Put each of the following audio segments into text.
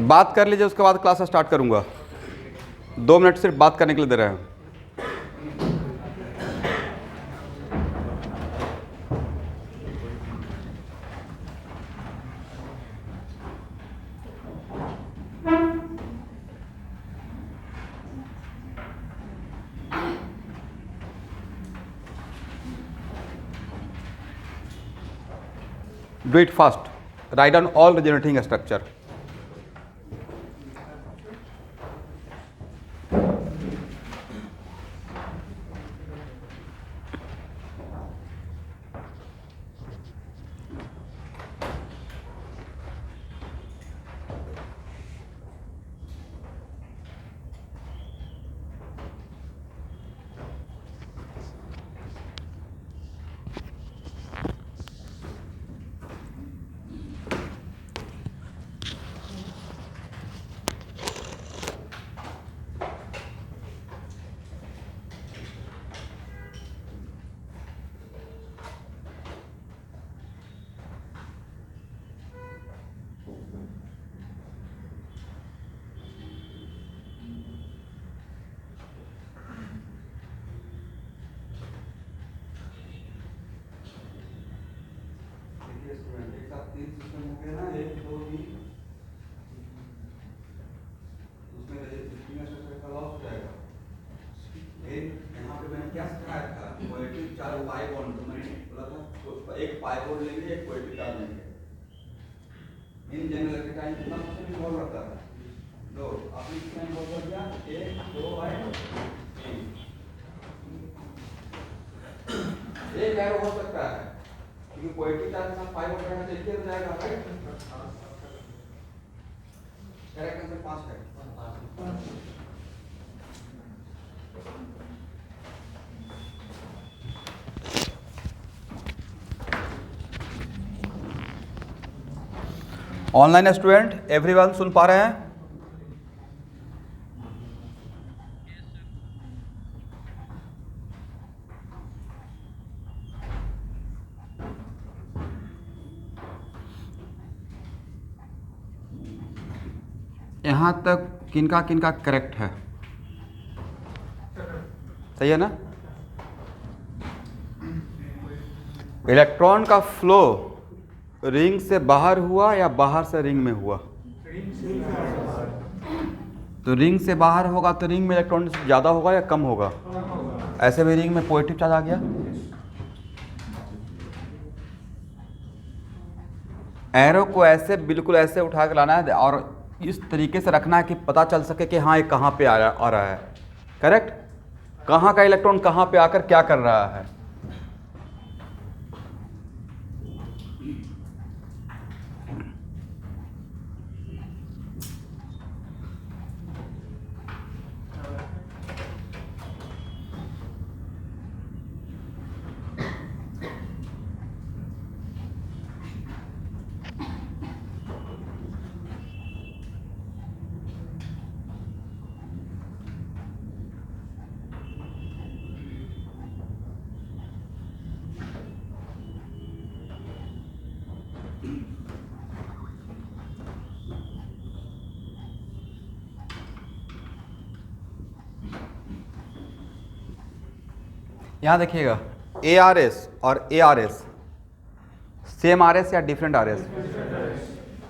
बात कर लीजिए, उसके बाद क्लास स्टार्ट करूँगा। 2 मिनट सिर्फ बात करने के लिए दे रहे हैं। Do it fast. Write down all the generating structure. एक पाइवोट लेंगे, एक पोएटिक चार्ज लेंगे। इन जनरल के टाइम कितना क्वेश्चन इन्वॉल्व रहता है? दो। आपने कितना इन्वॉल्व कर दिया? 1 2 और 3। एक एरो हो सकता है क्योंकि पोएटिक चार्ज के साथ पाइवोट रहने से एक ही हो जाएगा, राइट? करेक्ट आंसर 5 है। ऑनलाइन स्टूडेंट एवरीवन सुन पा रहे हैं? यहाँ तक किनका किनका करेक्ट है? सही है ना? इलेक्ट्रॉन का फ्लो रिंग से बाहर हुआ या बाहर से रिंग में हुआ? तो रिंग से बाहर होगा तो रिंग में इलेक्ट्रॉन ज़्यादा होगा या कम होगा? ऐसे भी रिंग में पॉजिटिव चार्ज आ गया। एरो को ऐसे बिल्कुल ऐसे उठा के लाना है और इस तरीके से रखना है कि पता चल सके कि हाँ ये कहाँ पे आ रहा है। करेक्ट? कहाँ का इलेक्ट्रॉन कहाँ पे आकर क्या कर रहा है। यहाँ देखिएगा ARS और ARS सेम RS या डिफरेंट RS?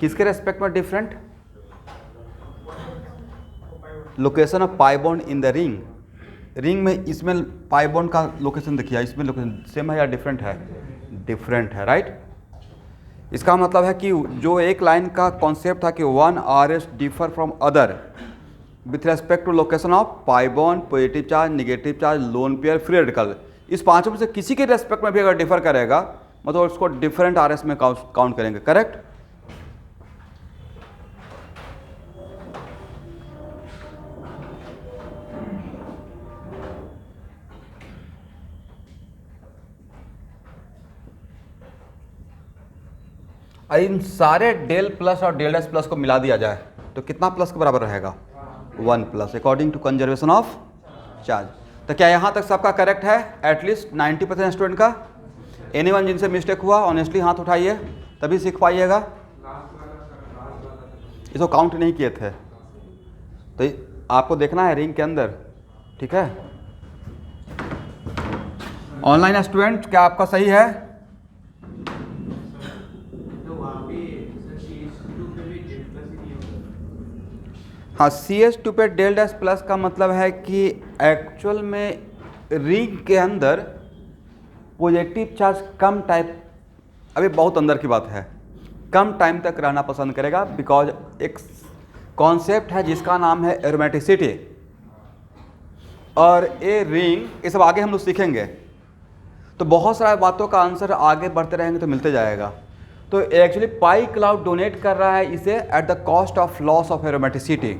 किसके रेस्पेक्ट में different? Location of pi bond in the ring. Ring में इसमें पाई बॉन्ड का लोकेशन देखिए, इसमें लोकेशन सेम है या डिफरेंट है? डिफरेंट है, राइट? इसका मतलब है कि जो एक लाइन का कॉन्सेप्ट था कि 1 RS differ from other with respect to location of pi bond, positive charge, negative charge, lone pair, free radical, इस पांचों में से किसी के रेस्पेक्ट में भी अगर डिफर करेगा मतलब उसको डिफरेंट RS में काउंट करेंगे। करेक्ट? इन सारे डेल प्लस और डेल डैश प्लस को मिला दिया जाए तो कितना प्लस के बराबर रहेगा? 1 plus according to conservation of charge. तो क्या यहाँ तक सबका करेक्ट है? एटलीस्ट 90% स्टूडेंट का। एनीवन जिनसे मिस्टेक हुआ ऑनेस्टली हाथ उठाइए, तभी सीख पाइएगा। इसको काउंट नहीं किए थे। तो आपको देखना है रिंग के अंदर, ठीक है। ऑनलाइन स्टूडेंट क्या आपका सही है? हाँ, CS2 पे डेल डैश प्लस का मतलब है कि एक्चुअल में रिंग के अंदर पॉजिटिव चार्ज कम टाइप, अभी बहुत अंदर की बात है, कम टाइम तक रहना पसंद करेगा, बिकॉज एक कॉन्सेप्ट है जिसका नाम है एरोमेटिसिटी, और ये रिंग, ये सब आगे हम लोग सीखेंगे। तो बहुत सारी बातों का आंसर आगे बढ़ते रहेंगे तो मिलते जाएगा। तो एक्चुअली पाई क्लाउड डोनेट कर रहा है इसे at the cost of loss of aromaticity,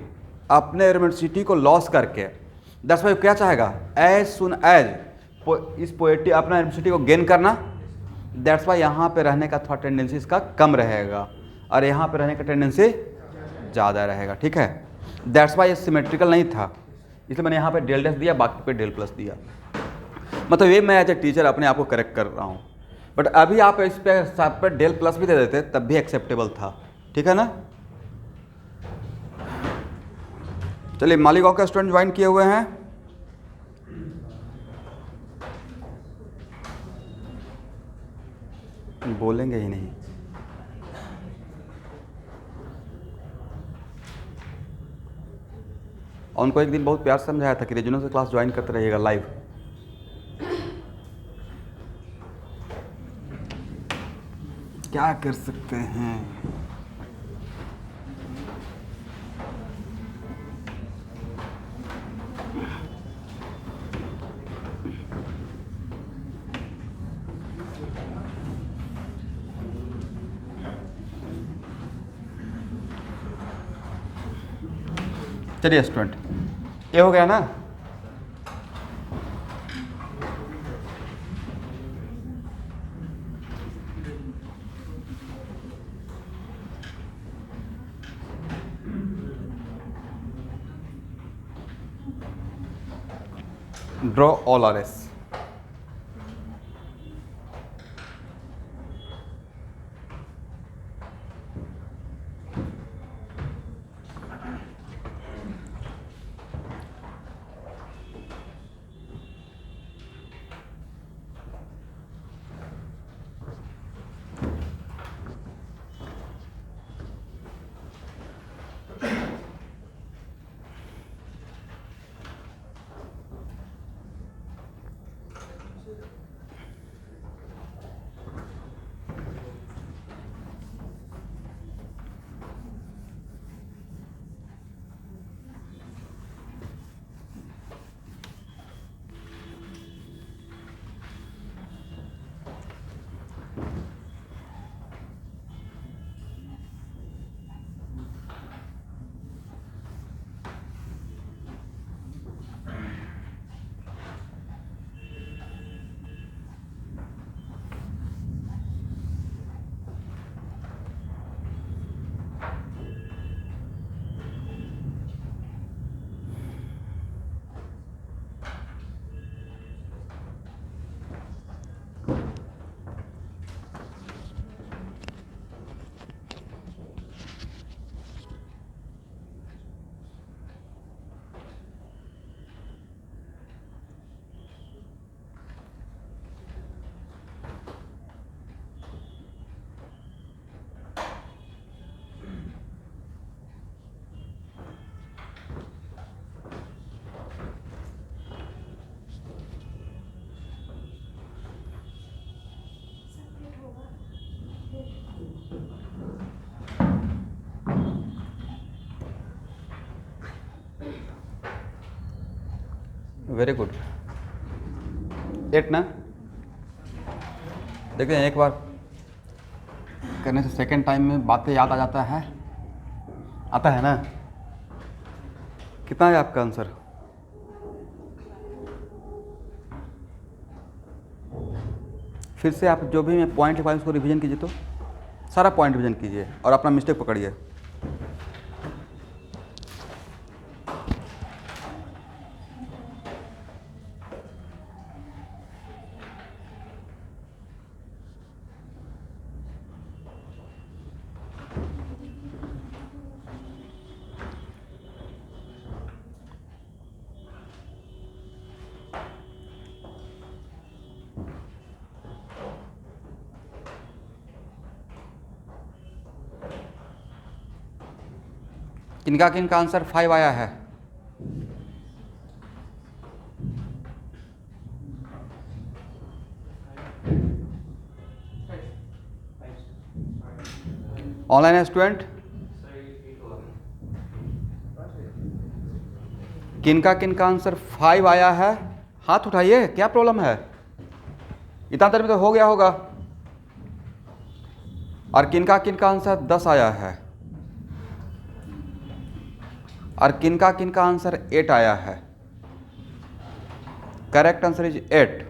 अपने एरोमेटिसिटी को लॉस करके। दैट्स वाई क्या चाहेगा, एज सुन एज इस पोएटी अपना एरोमेटिसिटी को गेन करना। दैट्स वाई यहाँ पे रहने का थोड़ा टेंडेंसी इसका कम रहेगा और यहाँ पे रहने का टेंडेंसी ज़्यादा रहेगा, ठीक है। दैट्स वाई ये सिमेट्रिकल नहीं था, इसलिए मैंने यहाँ पे डेल डैश दिया, बाकी पे डेल प्लस दिया। मतलब ये मैं एज ए टीचर अपने आप को करेक्ट कर रहा हूँ। बट अभी आप इस पे साथ पर डेल प्लस भी दे देते तब भी एक्सेप्टेबल था, ठीक है ना। चलिए, मालिगांव के स्टूडेंट ज्वाइन किए हुए हैं। बोलेंगे ही नहीं। और उनको एक दिन बहुत प्यार से समझाया था कि रीजनल से क्लास ज्वाइन करते रहिएगा लाइव। क्या कर सकते हैं। चलिए स्टूडेंट, ये हो गया ना। Draw all R S. Very good. 8 ना। देखते हैं, एक बार करने से सेकंड टाइम में बातें याद आ जाता है, आता है ना। कितना है आपका आंसर? फिर से आप जो भी मैं पॉइंट लिखवाऊँ उसको रिवीजन कीजिए, तो सारा पॉइंट रिवीजन कीजिए और अपना मिस्टेक पकड़िए। किनका किनका आंसर 5 आया है? ऑनलाइन स्टूडेंट किनका किनका आंसर 5 आया है? हाथ उठाइए, क्या प्रॉब्लम है? इतना देर में तो हो गया होगा। और किनका किनका आंसर 10 आया है? और किनका किनका आंसर 8 आया है? Correct answer is 8।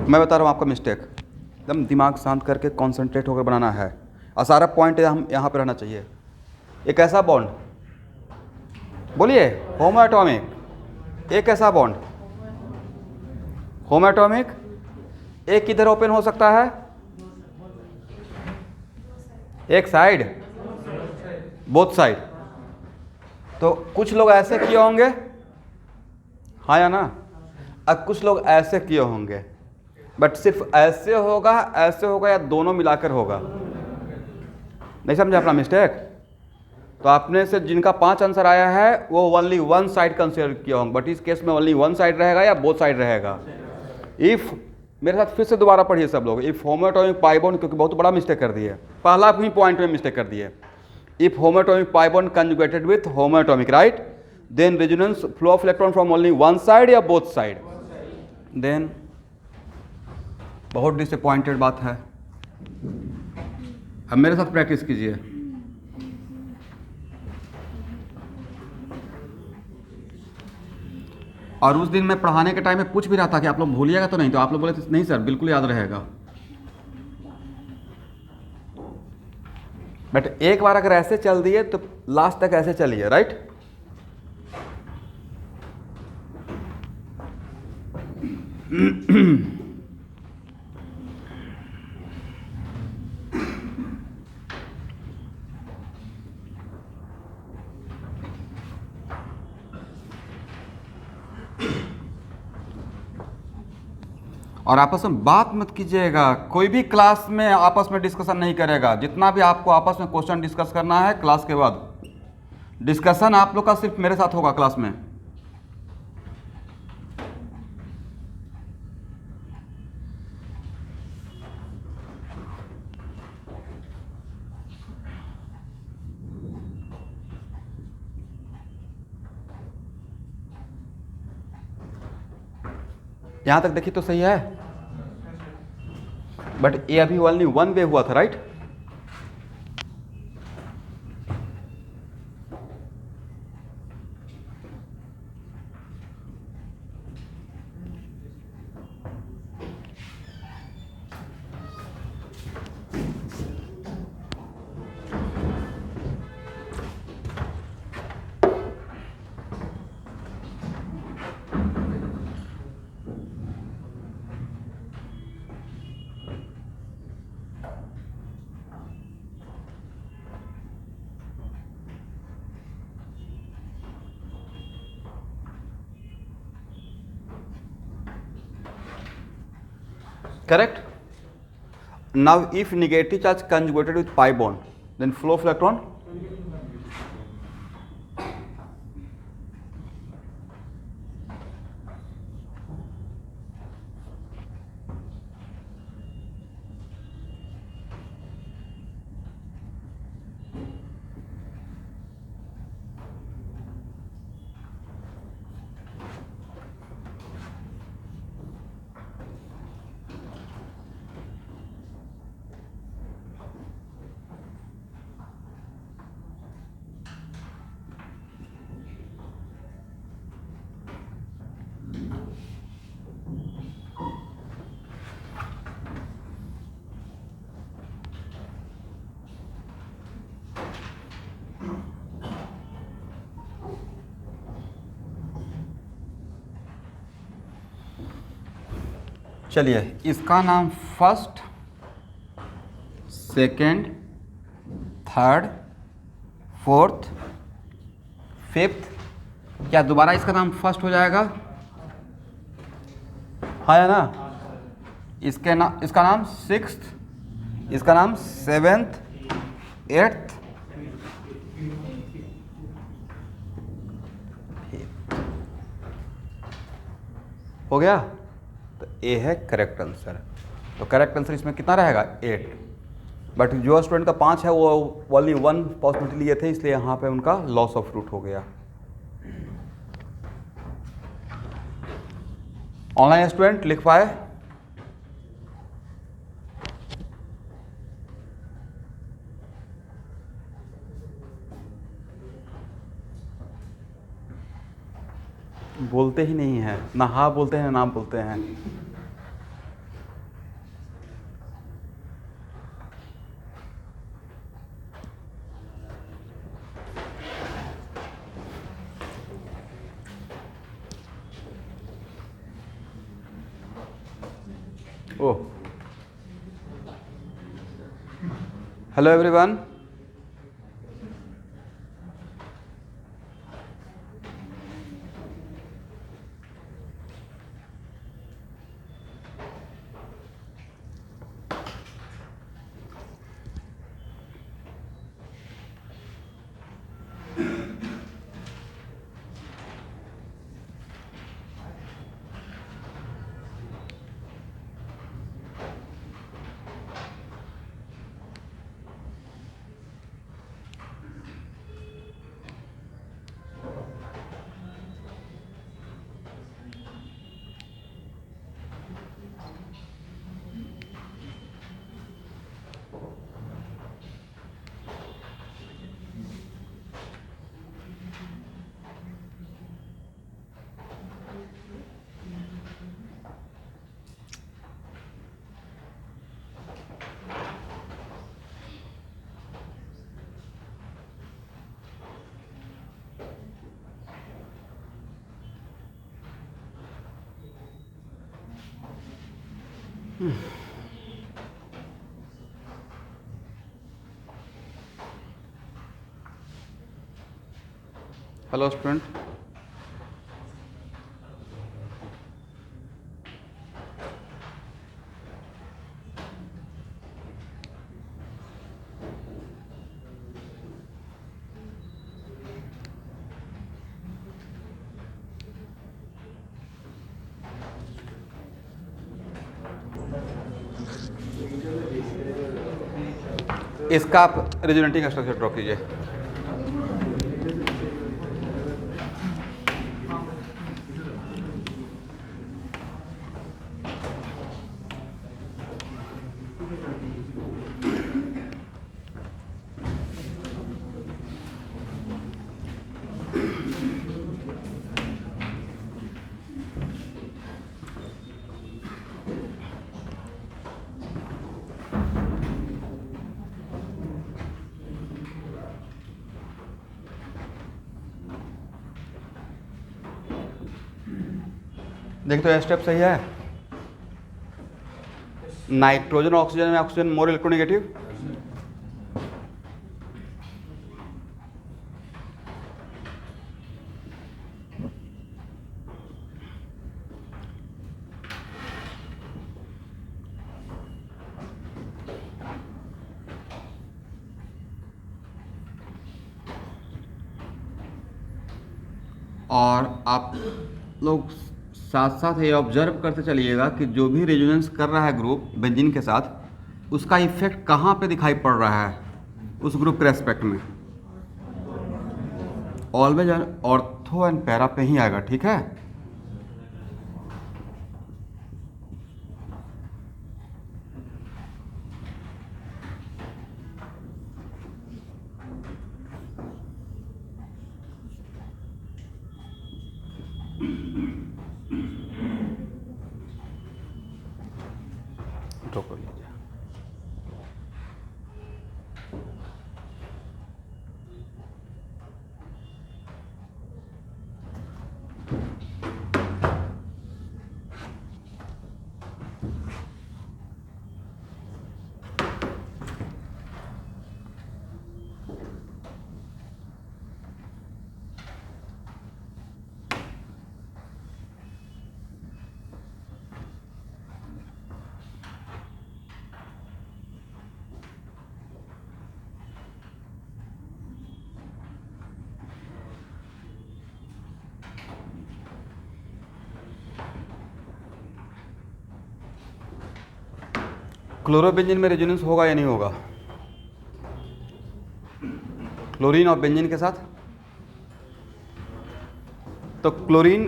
मैं बता रहा हूँ आपका मिस्टेक। एकदम दिमाग शांत करके कॉन्सेंट्रेट होकर बनाना है और सारा पॉइंट हम यहाँ पे रहना चाहिए। एक ऐसा बॉन्ड, बोलिए, होमो एटॉमिक। एक ऐसा बॉन्ड होमो एटॉमिक, एक किधर ओपन हो सकता है? एक साइड, बोथ साइड। तो कुछ लोग ऐसे किए होंगे, हाँ या ना? अब कुछ लोग ऐसे किए होंगे, बट सिर्फ ऐसे होगा या दोनों मिलाकर होगा? नहीं समझे अपना मिस्टेक? तो आपने से जिनका 5 आंसर आया है वो ओनली वन साइड कंसिडर किया होंगे, बट इस केस में ओनली वन साइड रहेगा या बोथ साइड रहेगा? इफ, मेरे साथ फिर से दोबारा पढ़िए सब लोग। If homo atomic pi bond, क्योंकि बहुत बड़ा मिस्टेक कर दिए, पहला ही पॉइंट में मिस्टेक कर दिए। If homo atomic pi bond conjugated with homo atomic, right, then resonance flow of electron from only one side या बोथ साइड? देन बहुत डिसअपॉइंटेड बात है। अब मेरे साथ प्रैक्टिस कीजिए। और उस दिन मैं पढ़ाने के टाइम में पूछ भी रहा था कि आप लोग भूलिएगा तो नहीं, तो आप लोग बोले नहीं सर बिल्कुल याद रहेगा। बट एक बार अगर ऐसे चल दिए तो लास्ट तक ऐसे चलिए, राइट? और आपस में बात मत कीजिएगा, कोई भी क्लास में आपस में डिस्कशन नहीं करेगा। जितना भी आपको आपस में क्वेश्चन डिस्कस करना है क्लास के बाद, डिस्कशन आप लोग का सिर्फ मेरे साथ होगा क्लास में। यहां तक देखिए तो सही है, बट ये अभी ओनली वन वे हुआ था, right? Correct? Now if negative charge conjugated with pi bond, then flow of electron, चलिए इसका नाम first, second, third, fourth, fifth, क्या दोबारा इसका नाम फर्स्ट हो जाएगा? हाँ या ना? इसका नाम सिक्स्थ, इसका नाम सेवेंथ, एट्थ, हो गया, तो ए है करेक्ट आंसर। तो करेक्ट आंसर इसमें कितना रहेगा 8, बट जो स्टूडेंट का 5 है वो ओनली 1 पॉसिबिलिटी लिए थे, इसलिए यहाँ पे उनका लॉस ऑफ रूट हो गया। ऑनलाइन स्टूडेंट लिख पाए? बोलते ही नहीं है, ना हाँ बोलते हैं ना बोलते हैं। ओह, हेलो एवरीवन। हेलो स्टूडेंट, इसका आप रिजोनेटिंग स्ट्रक्चर ड्रॉ कीजिए। देख तो, स्टेप सही है। नाइट्रोजन और ऑक्सीजन में ऑक्सीजन मोर इलेक्ट्रोनेगेटिव, और आप लोग साथ साथ ये ऑब्जर्व करते चलिएगा कि जो भी रेजोनेंस कर रहा है ग्रुप बेंजीन के साथ, उसका इफेक्ट कहाँ पे दिखाई पड़ रहा है उस ग्रुप के रेस्पेक्ट में। ऑलवेज ऑर्थो एंड पैरा पे ही आएगा, ठीक है। ड्रॉ कर लीजिए। क्लोरोबेंजीन में रेजोनेंस होगा या नहीं होगा? क्लोरीन और बेंजीन के साथ, तो क्लोरीन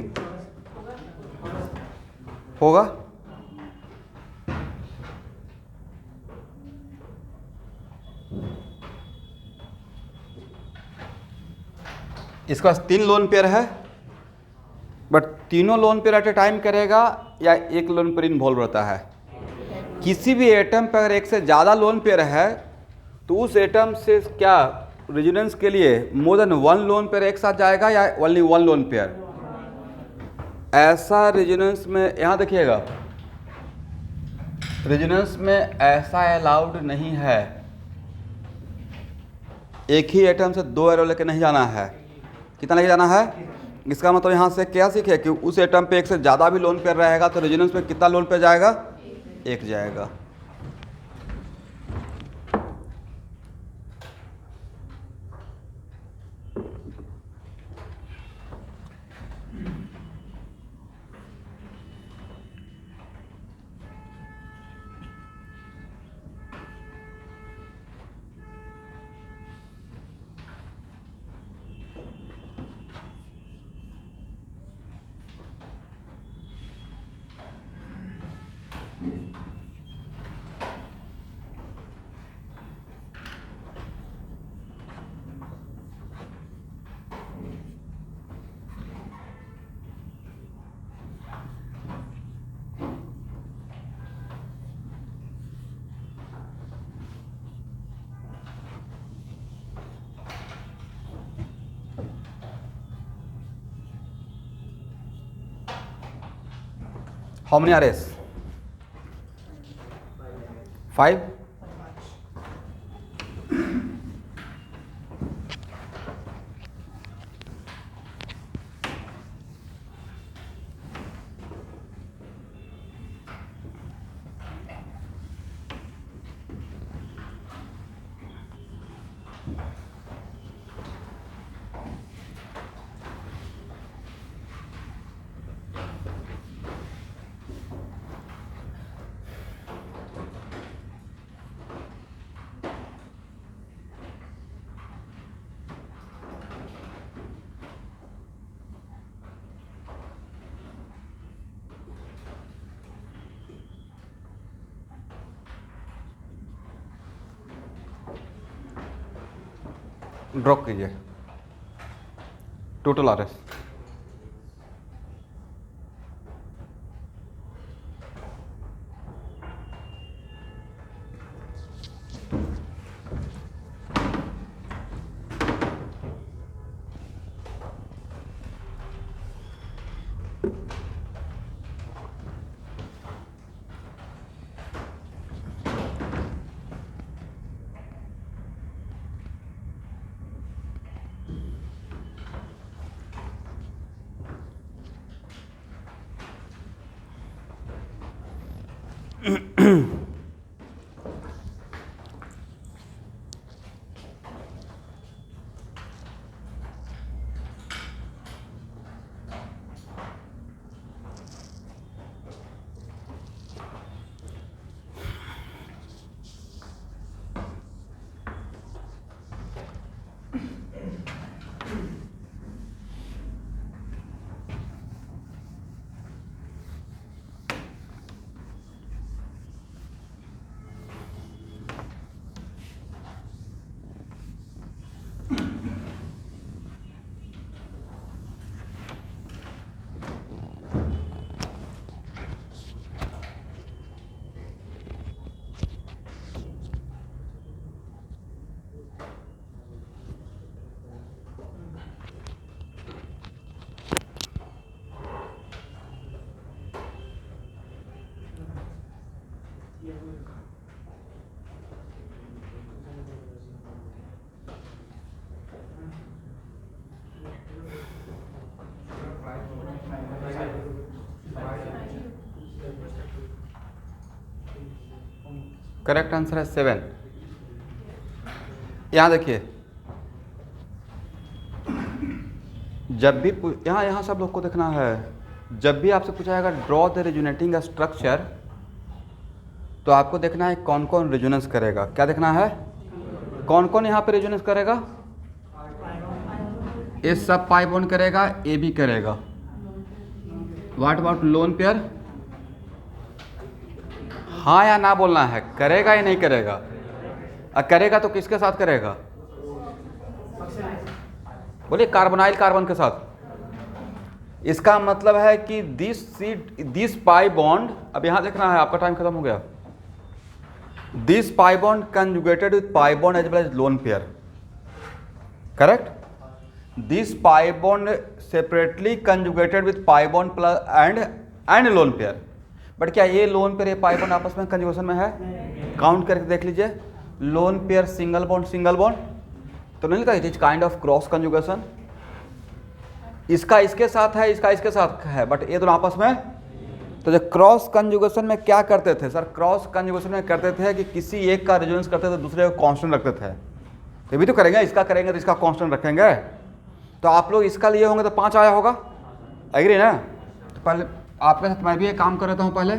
होगा, इसके पास 3 लोन पेयर है, बट तीनों lone pair at a time करेगा या एक लोन पेयर इन्वॉल्व रहता है? किसी भी एटम पर अगर एक से ज़्यादा लोन पेयर है तो उस एटम से क्या रेजोनेंस के लिए मोर देन 1 लोन पेयर एक साथ जाएगा या ओनली 1 लोन पेयर? ऐसा रेजोनेंस में, यहाँ देखिएगा, रेजोनेंस में ऐसा अलाउड नहीं है, एक ही एटम से 2 एरो लेके नहीं जाना है। कितना लेके जाना है? इसका मतलब यहाँ से क्या सीखे कि उस एटम पे एक से ज़्यादा भी लोन पेयर रहेगा तो रेजोनेंस में कितना लोन पेयर जाएगा? 1 जाएगा। How many RS? 5? ड्रॉप कीजिए टोटल RS। करेक्ट आंसर है 7। यहाँ देखिए, जब भी यहाँ सब लोग को देखना है, जब भी आपसे पूछा जाएगा ड्रॉ द रेजोनेटिंग स्ट्रक्चर, तो आपको देखना है कौन कौन रेजोनेंस करेगा। क्या देखना है? कौन कौन यहाँ पे रेजोनेंस करेगा? ए सब पाई बॉन्ड करेगा, ए भी करेगा। What about lone pair? हाँ या ना बोलना है, करेगा या नहीं करेगा? करेगा तो किसके साथ करेगा? बोलिए, कार्बोनाइल कार्बन के साथ। इसका मतलब है कि दिस पाई बॉन्ड, अब यहां देखना है, आपका टाइम खत्म हो गया। This pi bond conjugated with pi bond as well as lone pair, correct? This pi bond separately conjugated with pi bond plus and lone pair. But क्या ये लोन पेयर, ये पाई बॉन्ड आपस में conjugation में है? Count करके देख लीजिए। लोन पेयर सिंगल बॉन्ड, तो नहीं लिखा it is kind of cross conjugation. इसका इसके साथ है, इसका इसके साथ है, बट ये दोनों आपस में। तो जो क्रॉस कंजुगेशन में क्या करते थे सर? क्रॉस कंजुगेशन में करते थे कि किसी एक का रेजोनेंस करते थे, दूसरे को कांस्टेंट रखते थे। तो भी तो करेंगे, इसका करेंगे तो इसका कांस्टेंट रखेंगे। तो आप लोग इसका लिए होंगे तो 5 आया होगा, एग्री ना? तो पहले आपके साथ मैं भी एक काम कर रहा हूँ। पहले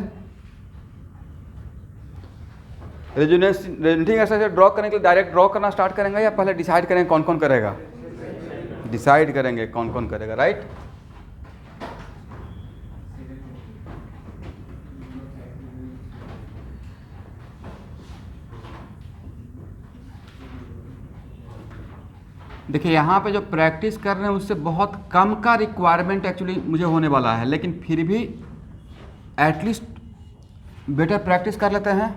रेजोनेटिंग एक्सरसाइज ड्रॉ करने के लिए डायरेक्ट ड्रॉ करना स्टार्ट करेंगे या पहले डिसाइड करेंगे कौन कौन करेगा? डिसाइड करेंगे कौन कौन करेगा, राइट? देखिए यहाँ पे जो प्रैक्टिस कर रहे हैं उससे बहुत कम का रिक्वायरमेंट एक्चुअली मुझे होने वाला है, लेकिन फिर भी एटलीस्ट बेटर प्रैक्टिस कर लेते हैं।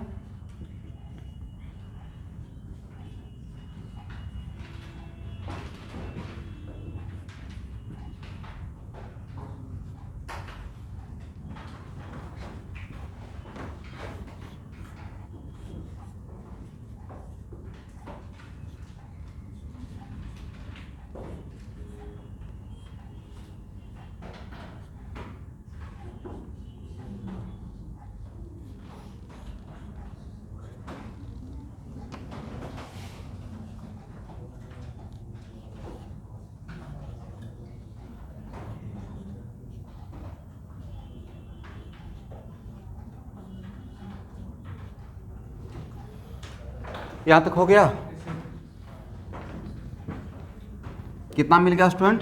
यहाँ तक हो गया? कितना मिल गया student?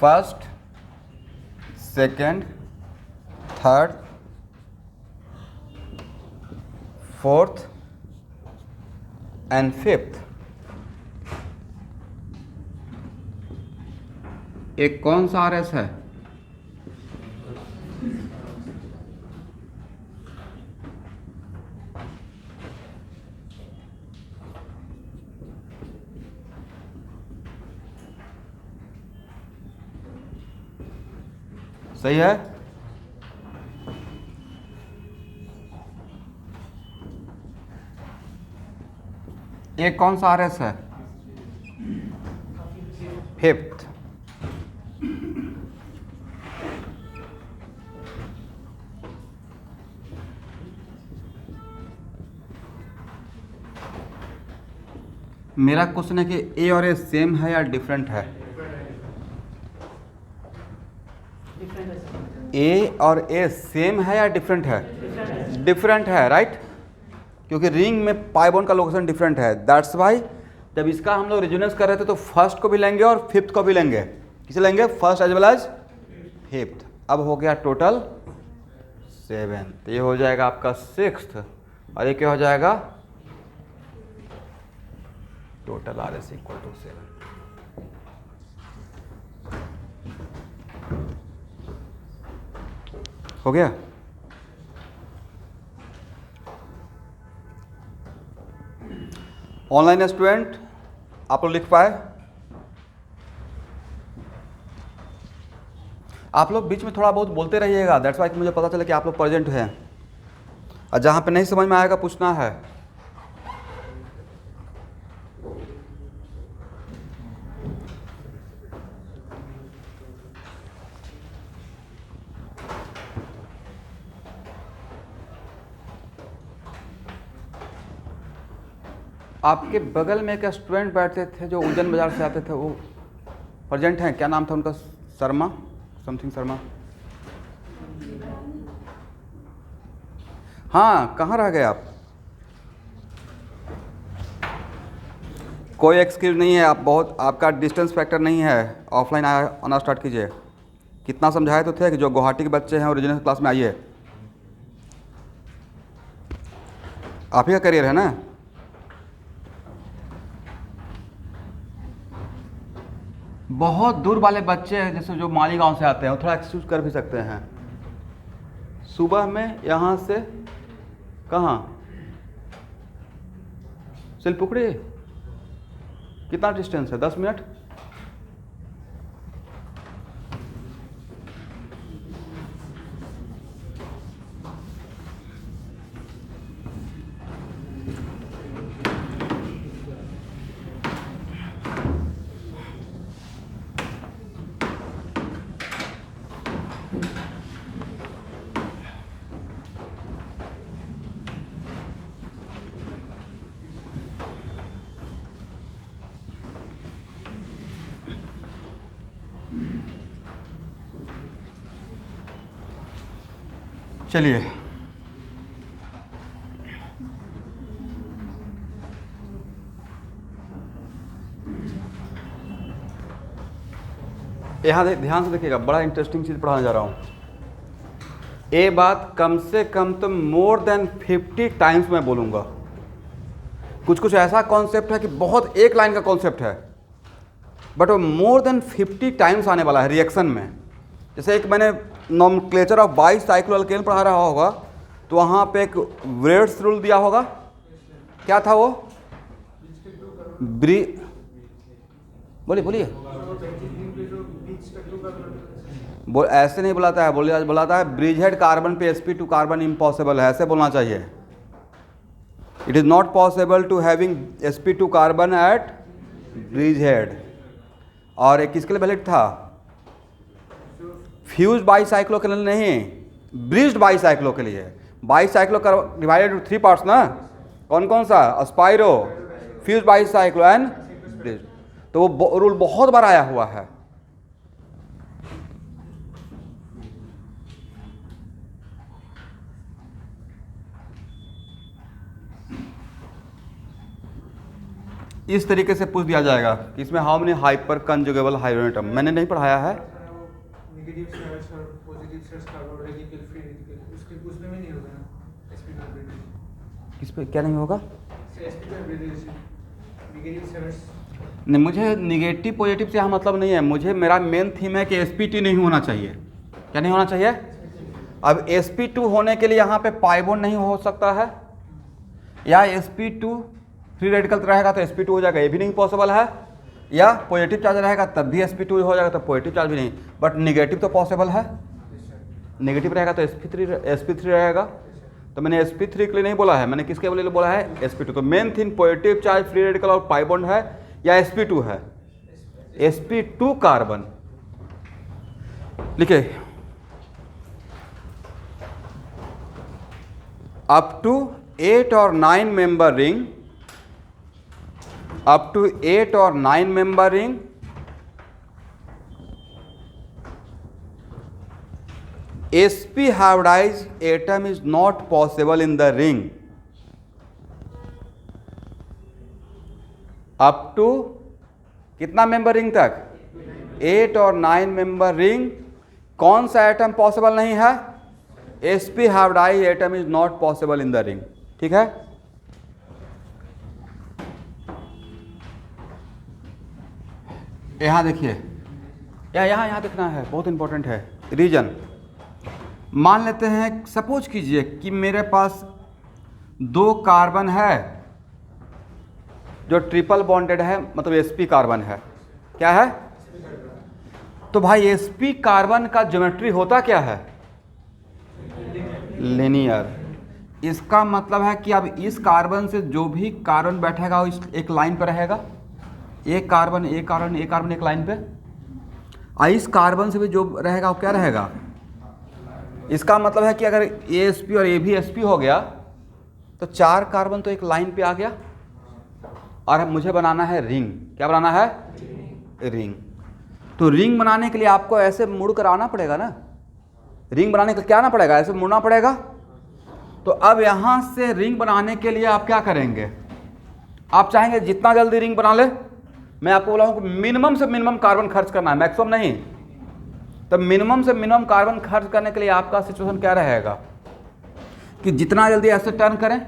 First, second, third, fourth and fifth. एक कौन सा आरएस है? सही है? एक कौन सा आरएस है? फिफ्थ। मेरा क्वेश्चन है कि ए और ए सेम है या डिफरेंट है? ए और ए सेम है या डिफरेंट है? डिफरेंट है, राइट? क्योंकि रिंग में पाई बॉन्ड का लोकेशन डिफरेंट है। दैट्स वाई जब इसका हम लोग रेजोनेंस कर रहे थे तो फर्स्ट को भी लेंगे और फिफ्थ को भी लेंगे। किसे लेंगे? First as well as fifth. अब हो गया टोटल 7। तो ये हो जाएगा आपका 6th और ये क्या हो जाएगा? Total R S equal to 7। हो गया? ऑनलाइन स्टूडेंट आप लोग लिख पाए? आप लोग बीच में थोड़ा बहुत बोलते रहिएगा, दैट्स वाई मुझे पता चले कि आप लोग प्रेजेंट हैं। और जहाँ पे नहीं समझ में आएगा पूछना है। आपके बगल में एक स्टूडेंट बैठते थे जो उज्जैन बाजार से आते थे, वो प्रेजेंट हैं? क्या नाम था उनका? शर्मा, समथिंग शर्मा। हाँ, कहाँ रह गए आप? कोई एक्सक्यूज नहीं है, आप बहुत, आपका डिस्टेंस फैक्टर नहीं है, ऑफलाइन आना स्टार्ट कीजिए। कितना समझाए तो थे कि जो गुवाहाटी के बच्चे हैं ओरिजिनल क्लास में आइए। आप ही का करियर है ना। बहुत दूर वाले बच्चे हैं जैसे जो मालीगांव से आते हैं, वो थोड़ा एक्सक्यूज कर भी सकते हैं। सुबह में यहाँ से कहाँ? सिलपुकड़ी कितना डिस्टेंस है? 10 मिनट। चलिए, यहाँ ध्यान से देखिएगा, बड़ा इंटरेस्टिंग चीज़ पढ़ाने जा रहा हूँ। ये बात कम से कम तो मोर देन 50 टाइम्स मैं बोलूँगा। कुछ कुछ ऐसा कॉन्सेप्ट है कि बहुत एक लाइन का कॉन्सेप्ट है, बट वो मोर देन 50 टाइम्स आने वाला है रिएक्शन में। जैसे एक मैंने नॉमेनक्लेचर ऑफ बाइसाइक्लोअल्केन पढ़ा रहा होगा, तो वहाँ पे एक वेट्स रूल दिया होगा। क्या था वो? बोलिए बोलिए। ऐसे नहीं बुलाता है, बोलिए, आज बुलाता है ब्रिजहेड कार्बन पे sp2 कार्बन इम्पॉसिबल है, ऐसे बोलना चाहिए। It is not possible to having sp2 carbon at bridgehead. और एक किसके लिए वैलिड था? फ्यूज बाईसाइक्लोकेन नहीं, ब्रिज्ड बाईसाइक्लो के लिए। बाईसाइक्लो डिवाइडेड टू 3 पार्ट्स ना, कौन कौन सा? अस्पाइरो, फ्यूज बाईसाइक्लो एंड ब्रिज्ड। तो वो रूल बहुत बार आया हुआ है। इस तरीके से पूछ दिया जाएगा कि इसमें how many hyper conjugable hydrogen atom. मैंने नहीं पढ़ाया है। किस पे क्या नहीं होगा? नहीं, मुझे निगेटिव पॉजिटिव से यहाँ मतलब नहीं है। मुझे, मेरा मेन थीम है कि sp2 नहीं होना चाहिए। क्या नहीं होना चाहिए? अब sp2 होने के लिए यहाँ पे पाई बॉन्ड नहीं हो सकता है, या sp2 फ्री रेडिकल रहेगा तो sp2 हो जाएगा, ये भी नहीं पॉसिबल है। या पॉजिटिव चार्ज रहेगा तब भी sp2 हो जाएगा, तो पॉजिटिव चार्ज भी नहीं। बट निगेटिव तो पॉसिबल है। निगेटिव रहेगा तो sp3 रहेगा। तो मैंने sp3 के लिए नहीं बोला है, मैंने किसके लिए बोला है? sp2। तो main thing positive charge free radical और पाई बॉन्ड है या sp2 है? sp2 carbon. लिखे अप टू 8 और 9 member ring, up to 8 or 9 member ring, sp hybridized atom is not possible in the ring। up to कितना member ring तक? 8 और 9 member ring. कौन सा एटम पॉसिबल नहीं है? sp hybridized atom is not possible in the ring। ठीक है। यहाँ देखिए, यहाँ देखना है, बहुत इंपॉर्टेंट है। रीजन मान लेते हैं, सपोज कीजिए कि मेरे पास 2 कार्बन है जो ट्रिपल बॉन्डेड है, मतलब sp कार्बन है। क्या है? तो भाई sp कार्बन का ज्योमेट्री होता क्या है? लिनियर। इसका मतलब है कि अब इस कार्बन से जो भी कार्बन बैठेगा वो एक लाइन पर रहेगा। एक कार्बन एक लाइन पे। इस कार्बन से भी जो रहेगा वो क्या रहेगा? इसका मतलब है कि अगर ये sp और ये भी sp हो गया तो 4 कार्बन तो एक लाइन पे आ गया। और मुझे बनाना है रिंग। क्या बनाना है? रिंग। तो रिंग बनाने के लिए आपको ऐसे मुड़ कर आना पड़ेगा ना। रिंग बनाने के लिए क्या आना पड़ेगा? ऐसे मुड़ना पड़ेगा। तो अब यहाँ से रिंग बनाने के लिए आप क्या करेंगे, आप चाहेंगे जितना जल्दी रिंग बना ले। मैं आपको बोला हूँ कि मिनिमम से मिनिमम कार्बन खर्च करना है, मैक्सिमम नहीं। तो मिनिमम से मिनिमम कार्बन खर्च करने के लिए आपका सिचुएशन क्या रहेगा कि जितना जल्दी ऐसे टर्न करें,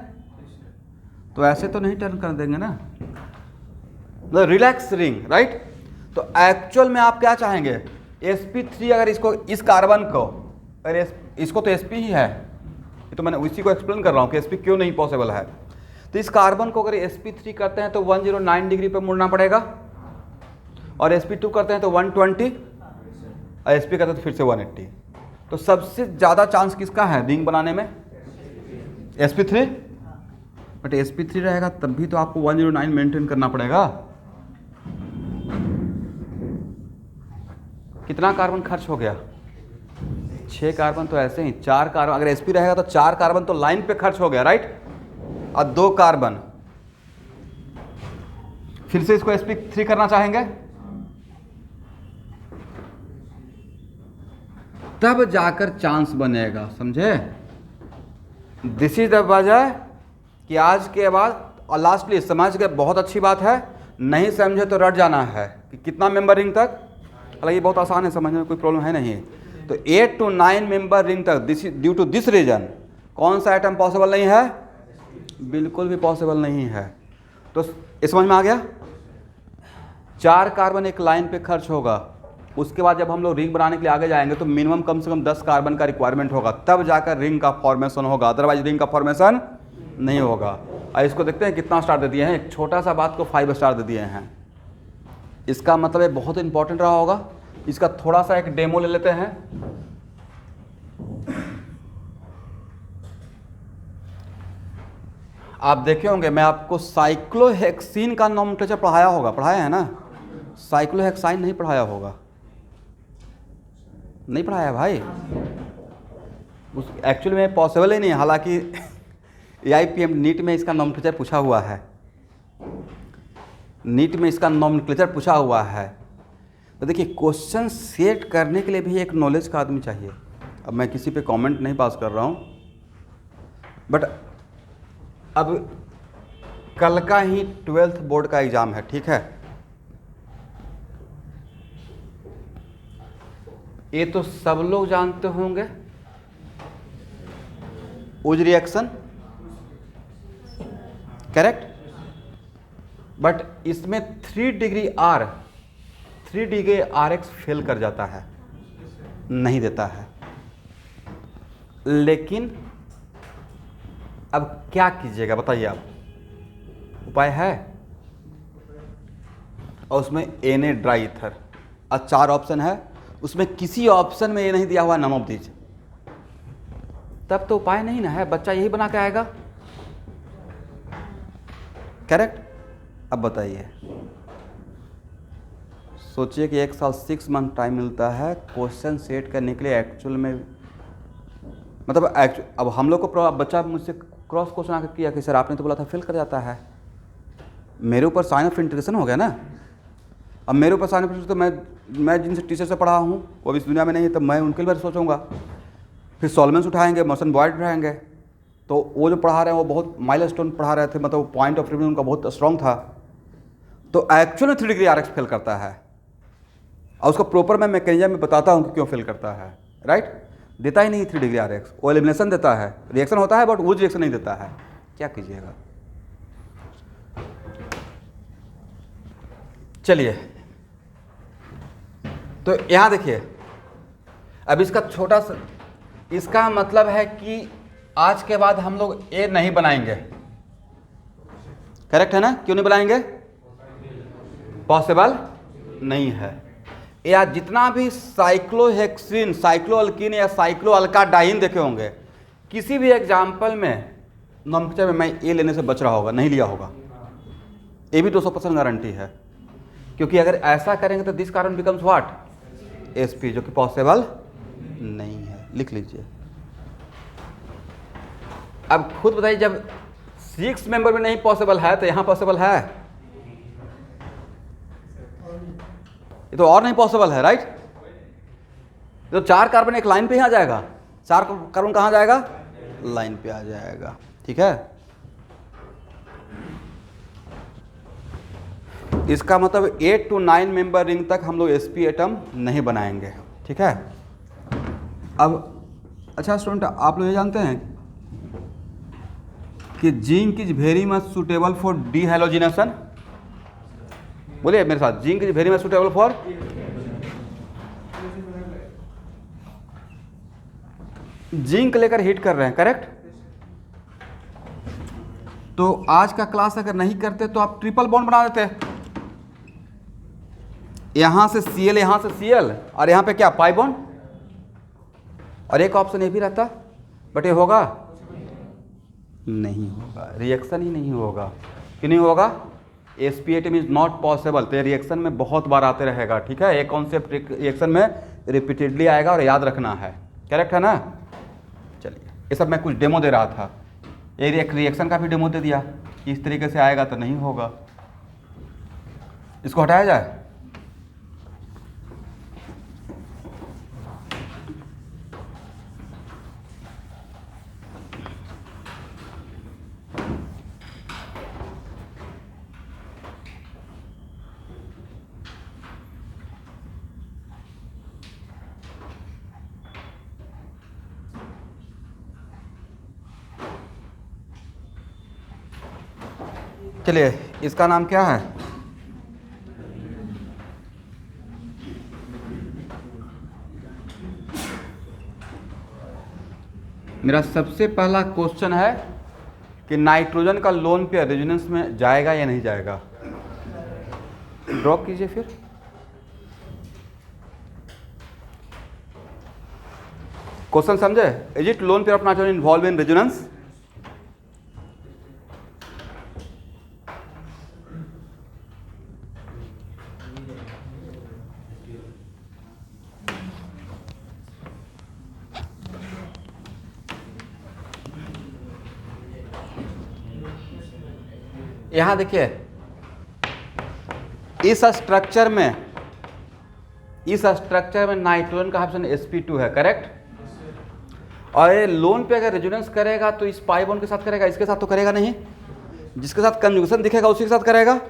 तो ऐसे तो नहीं टर्न कर देंगे ना, मतलब रिलैक्स रिंग, राइट। तो एक्चुअल में आप क्या चाहेंगे, sp3 अगर इसको, इस कार्बन को, अगर इसको तो sp ही है, ये तो मैंने उसी को एक्सप्लेन कर रहा हूँ कि sp क्यों नहीं पॉसिबल है। तो इस कार्बन को अगर sp3 करते हैं तो 109 डिग्री पे मुड़ना पड़ेगा, और sp2 करते हैं तो 120, और sp करते हैं तो फिर से 180। तो सबसे ज़्यादा चांस किसका है रिंग बनाने में, sp3। बट sp3 रहेगा तब भी तो आपको 109 मेंटेन करना पड़ेगा। कितना कार्बन खर्च हो गया, 6 कार्बन तो ऐसे ही, 4 कार्बन अगर sp रहेगा तो 4 कार्बन तो लाइन पे खर्च हो गया, राइट। और 2 कार्बन, फिर से इसको sp3 करना चाहेंगे, तब जाकर चांस बनेगा, समझे। दिस इज द वजह कि आज के बाद, और लास्टली समझ के बहुत अच्छी बात है, नहीं समझे तो रट जाना है कि कितना मेंबर रिंग तक। हालांकि ये बहुत आसान है समझने में, कोई प्रॉब्लम है नहीं। तो 8 to 9 मेंबर रिंग तक, this due to this reason, कौन सा आइटम पॉसिबल नहीं है, बिल्कुल भी पॉसिबल नहीं है। तो इस समझ में आ गया, 4 कार्बन एक लाइन पे खर्च होगा। उसके बाद जब हम लोग रिंग बनाने के लिए आगे जाएंगे तो मिनिमम कम से कम 10 कार्बन का रिक्वायरमेंट होगा, तब जाकर रिंग का फॉर्मेशन होगा, अदरवाइज रिंग का फॉर्मेशन नहीं होगा। और इसको देखते हैं कितना स्टार दे दिए हैं, एक छोटा सा बात को 5 स्टार दे दिए हैं। इसका मतलब ये बहुत इंपॉर्टेंट रहा होगा। इसका थोड़ा सा एक डेमो ले लेते हैं। आप देखे होंगे मैं आपको साइक्लोहेक्सीन का नोमेनक्लेचर पढ़ाया होगा, पढ़ाया है ना। साइक्लोहेक्साइन नहीं पढ़ाया होगा, नहीं पढ़ाया भाई, उस एक्चुअली में पॉसिबल ही नहीं है। हालांकि AIPM नीट में इसका नोमेनक्लेचर पूछा हुआ है, नीट में इसका नोमेनक्लेचर पूछा हुआ है। तो देखिए क्वेश्चन सेट करने के लिए भी एक नॉलेज का आदमी चाहिए। अब मैं किसी पे कमेंट नहीं पास कर रहा हूँ, बट अब कल का ही 12th बोर्ड का एग्ज़ाम है, ठीक है। ये तो सब लोग जानते होंगे, उज रिएक्शन, करेक्ट। बट इसमें 3 डिग्री RX फेल कर जाता है, नहीं देता है। लेकिन अब क्या कीजिएगा बताइए आप, उपाय है। और उसमें Na ड्राई ईथर, और 4 ऑप्शन है, उसमें किसी ऑप्शन में ये नहीं दिया हुआ नन ऑफ दीज, तब तो उपाय नहीं ना है, बच्चा यही बना के आएगा, करेक्ट। अब बताइए, सोचिए कि 1 साल 6 मंथ टाइम मिलता है क्वेश्चन सेट करने के लिए। एक्चुअल में मतलब अब हम लोग को बच्चा मुझसे क्रॉस क्वेश्चन आकर किया कि सर आपने तो बोला था फेल कर जाता है, मेरे ऊपर साइन ऑफ इंटीग्रेशन हो गया ना। अब मेरे ऊपर साइन ऑफ इंटीग्रेशन तो मैं जिनसे टीचर से पढ़ा हूँ वो इस दुनिया में नहीं है, तो मैं उनके लिए सोचूंगा। फिर सॉल्वेंट्स उठाएंगे, मोशन बॉयड उठाएंगे, तो वो जो पढ़ा रहे हैं वो बहुत माइलस्टोन पढ़ा रहे थे, मतलब पॉइंट ऑफ व्यू उनका बहुत स्ट्रॉन्ग था। तो एक्चुअल में 3 डिग्री RX फेल करता है, और उसका प्रॉपर मैं मैकेनिज्म में बताता हूँ कि क्यों फेल करता है, राइट। देता ही नहीं 3 डिग्री RX, वो एलिमिनेशन देता है, रिएक्शन होता है बट वो रिएक्शन नहीं देता है। क्या कीजिएगा। चलिए, तो यहाँ देखिए, अब इसका छोटा सा, इसका मतलब है कि आज के बाद हम लोग A नहीं बनाएंगे, करेक्ट है ना। क्यों नहीं बनाएंगे, पॉसिबल नहीं है। या जितना भी साइक्लोहेक्सिन, साइक्लोअल्कीन या साइक्लोअल्काडाइन देखे होंगे, किसी भी एग्जाम्पल में नोमेनक्लेचर में मैं A लेने से बच रहा होगा, नहीं लिया होगा। A भी 200% गारंटी है, क्योंकि अगर ऐसा करेंगे तो this carbon becomes what, sp, जो कि पॉसिबल नहीं है। लिख लीजिए। अब खुद बताइए, जब 6 मेंबर में नहीं पॉसिबल है तो यहाँ पॉसिबल है, ये तो और नहीं पॉसिबल है, राइट। तो 4 कार्बन एक लाइन पे ही आ जाएगा, 4 कार्बन कहाँ जाएगा, लाइन पे आ जाएगा। ठीक है, इसका मतलब 8 to 9 मेंबर रिंग तक हम लोग sp एटम नहीं बनाएंगे। ठीक है, अब अच्छा स्टूडेंट, आप लोग ये जानते हैं कि zinc is very much suitable for D halogenation. बोलिए मेरे साथ, zinc is very much suitable for, zinc लेकर हीट कर रहे हैं, करेक्ट। तो आज का क्लास अगर नहीं करते तो आप ट्रिपल बॉन्ड बना देते, यहां से Cl, यहां से Cl, और यहां पे क्या, पाई बॉन्ड। और एक ऑप्शन ये भी रहता, बट ये होगा नहीं होगा, रिएक्शन ही नहीं होगा। क्यों नहीं होगा? sp atom is not possible. तो रिएक्शन में बहुत बार आते रहेगा। ठीक है, एक कॉन्सेप्ट रिएक्शन में रिपीटेडली आएगा और याद रखना है, करेक्ट है ना। चलिए, ये सब मैं कुछ डेमो दे रहा था, ये एक रिएक्शन का भी डेमो दे दिया। इस तरीके से आएगा तो नहीं होगा, इसको हटाया जाए। चलिए, इसका नाम क्या है? मेरा सबसे पहला क्वेश्चन है कि नाइट्रोजन का लोन पेयर रेजोनेंस में जाएगा या नहीं जाएगा। ड्रॉ कीजिए फिर। क्वेश्चन समझे? Is it lone pair of nitrogen involve in resonance? यहां देखिए, इस स्ट्रक्चर में नाइट्रोजन का ऑप्शन sp2 है, करेक्ट। और ये लोन पे अगर रेजोनेंस करेगा तो इस पाई बॉन्ड के साथ करेगा, इसके साथ तो करेगा नहीं। जिसके साथ कंजुगेशन दिखेगा उसी के साथ करेगा।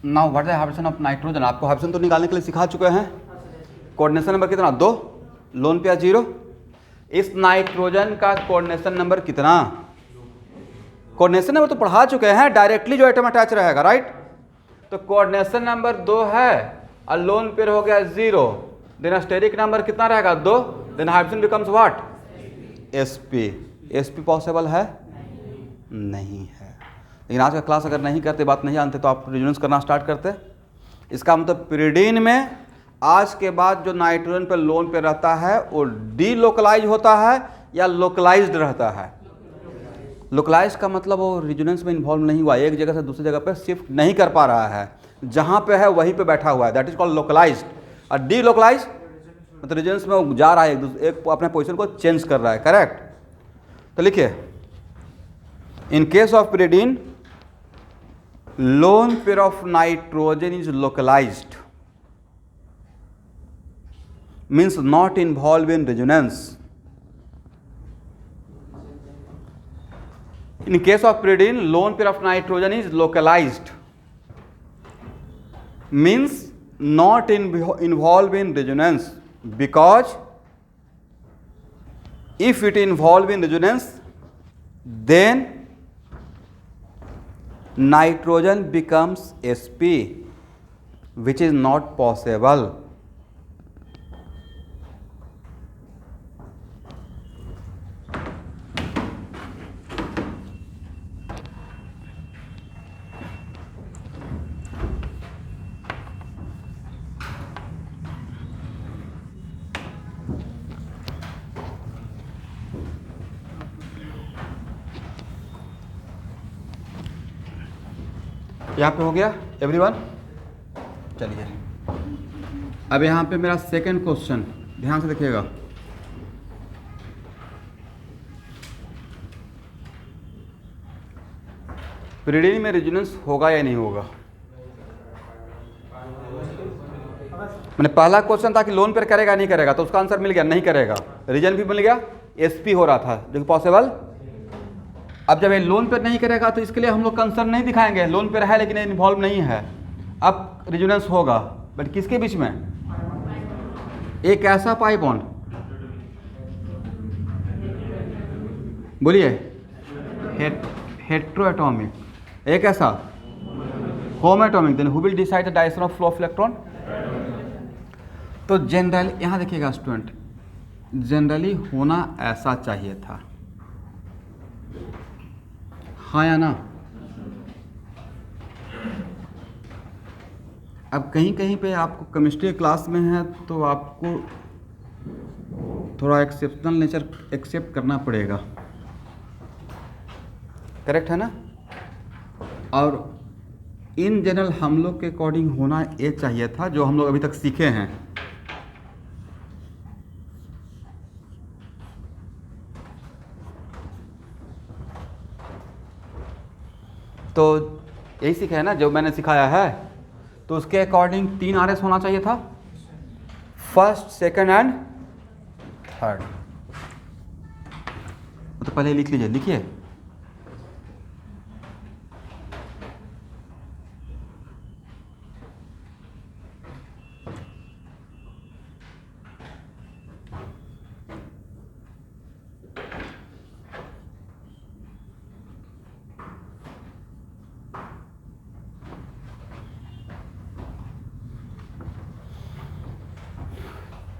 Now what is the hybridization of nitrogen? आपको हाइब्रिडेशन तो निकालने के लिए सिखा चुके हैं। कोऑर्डिनेशन नंबर कितना? 2, लोन पेयर 0। इस नाइट्रोजन का कोऑर्डिनेशन नंबर कितना? कोऑर्डिनेशन नंबर तो पढ़ा चुके हैं, डायरेक्टली जो एटम अटैच रहेगा, राइट। तो कोऑर्डिनेशन नंबर 2 है और लोन पेयर हो गया 0। देन स्टेरिक नंबर कितना रहेगा? 2। Then hybridization becomes what? sp। sp possible है? नहीं है। लेकिन आज का क्लास अगर नहीं करते, बात नहीं जानते, तो आप रेजोनेंस करना स्टार्ट करते। इसका मतलब पिरिडीन में आज के बाद जो नाइट्रोजन पे लोन पे रहता है वो डीलोकलाइज होता है या लोकलाइज्ड रहता है। लोकलाइज का मतलब वो रेजोनेंस में इन्वॉल्व नहीं हुआ, एक जगह से दूसरी जगह पे शिफ्ट नहीं कर पा रहा है, जहां पे है वहीं पे बैठा हुआ है, दैट इज कॉल्ड लोकलाइज्ड। और डीलोकलाइज मतलब रेजोनेंस में वो जा रहा है, एक अपने पोजीशन को चेंज कर रहा है, करेक्ट। तो लिखिए, इन case of pyridine lone pair of nitrogen is localized, means not involved in resonance. In case of pyridine, lone pair of nitrogen is localized, means not involved in resonance, because if it involved in resonance, then nitrogen becomes sp, which is not possible. यहाँ पे हो गया everyone. चलिए, अब यहाँ पे मेरा second question, ध्यान से देखिएगा। पिरिडिन में रेजोनेंस होगा या नहीं होगा? मैंने पहला क्वेश्चन था कि लोन पेयर करेगा नहीं करेगा, तो उसका आंसर मिल गया, नहीं करेगा। रीजन भी मिल गया, एसपी हो रहा था जो कि पॉसिबल। अब जब ये लोन पेयर नहीं करेगा तो इसके लिए हम लोग कंसर्न नहीं दिखाएंगे, लोन पेयर है लेकिन इन्वॉल्व नहीं है। अब रेजोनेंस होगा, बट किसके बीच में? एक ऐसा पाई बॉन्ड, बोलिए, हेट्रोएटॉमिक, एक ऐसा homoatomic, then who will decide the direction of flow of electron? तो जनरल यहाँ देखिएगा स्टूडेंट, जनरली होना ऐसा चाहिए था, हाँ या ना? अब कहीं कहीं पे आपको केमिस्ट्री क्लास में है तो आपको थोड़ा एक्सेप्शनल नेचर एक्सेप्ट करना पड़ेगा, करेक्ट है ना? और इन जनरल हम लोग के अकॉर्डिंग होना ये चाहिए था जो हम लोग अभी तक सीखे हैं। तो यही सीखा है ना जो मैंने सिखाया है, तो उसके अकॉर्डिंग 3 RS होना चाहिए था, फर्स्ट, सेकंड एंड थर्ड। तो पहले लिख लीजिए, लिखिए।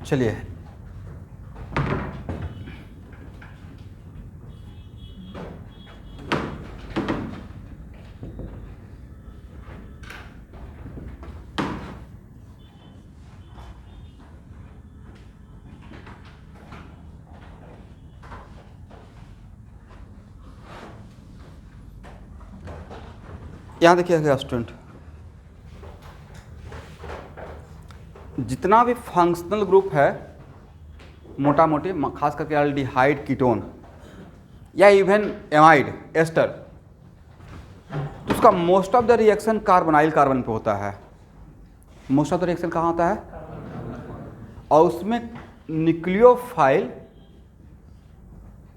चलिए, यहाँ देखिएगा स्टूडेंट, जितना भी फंक्शनल ग्रुप है मोटा मोटी, खास करके एल्डिहाइड, कीटोन या इवन एमाइड, एस्टर, तो उसका most of the reaction carbonyl carbon पे होता है। मोस्ट ऑफ द रिएक्शन कहाँ होता है? और उसमें न्यूक्लियोफाइल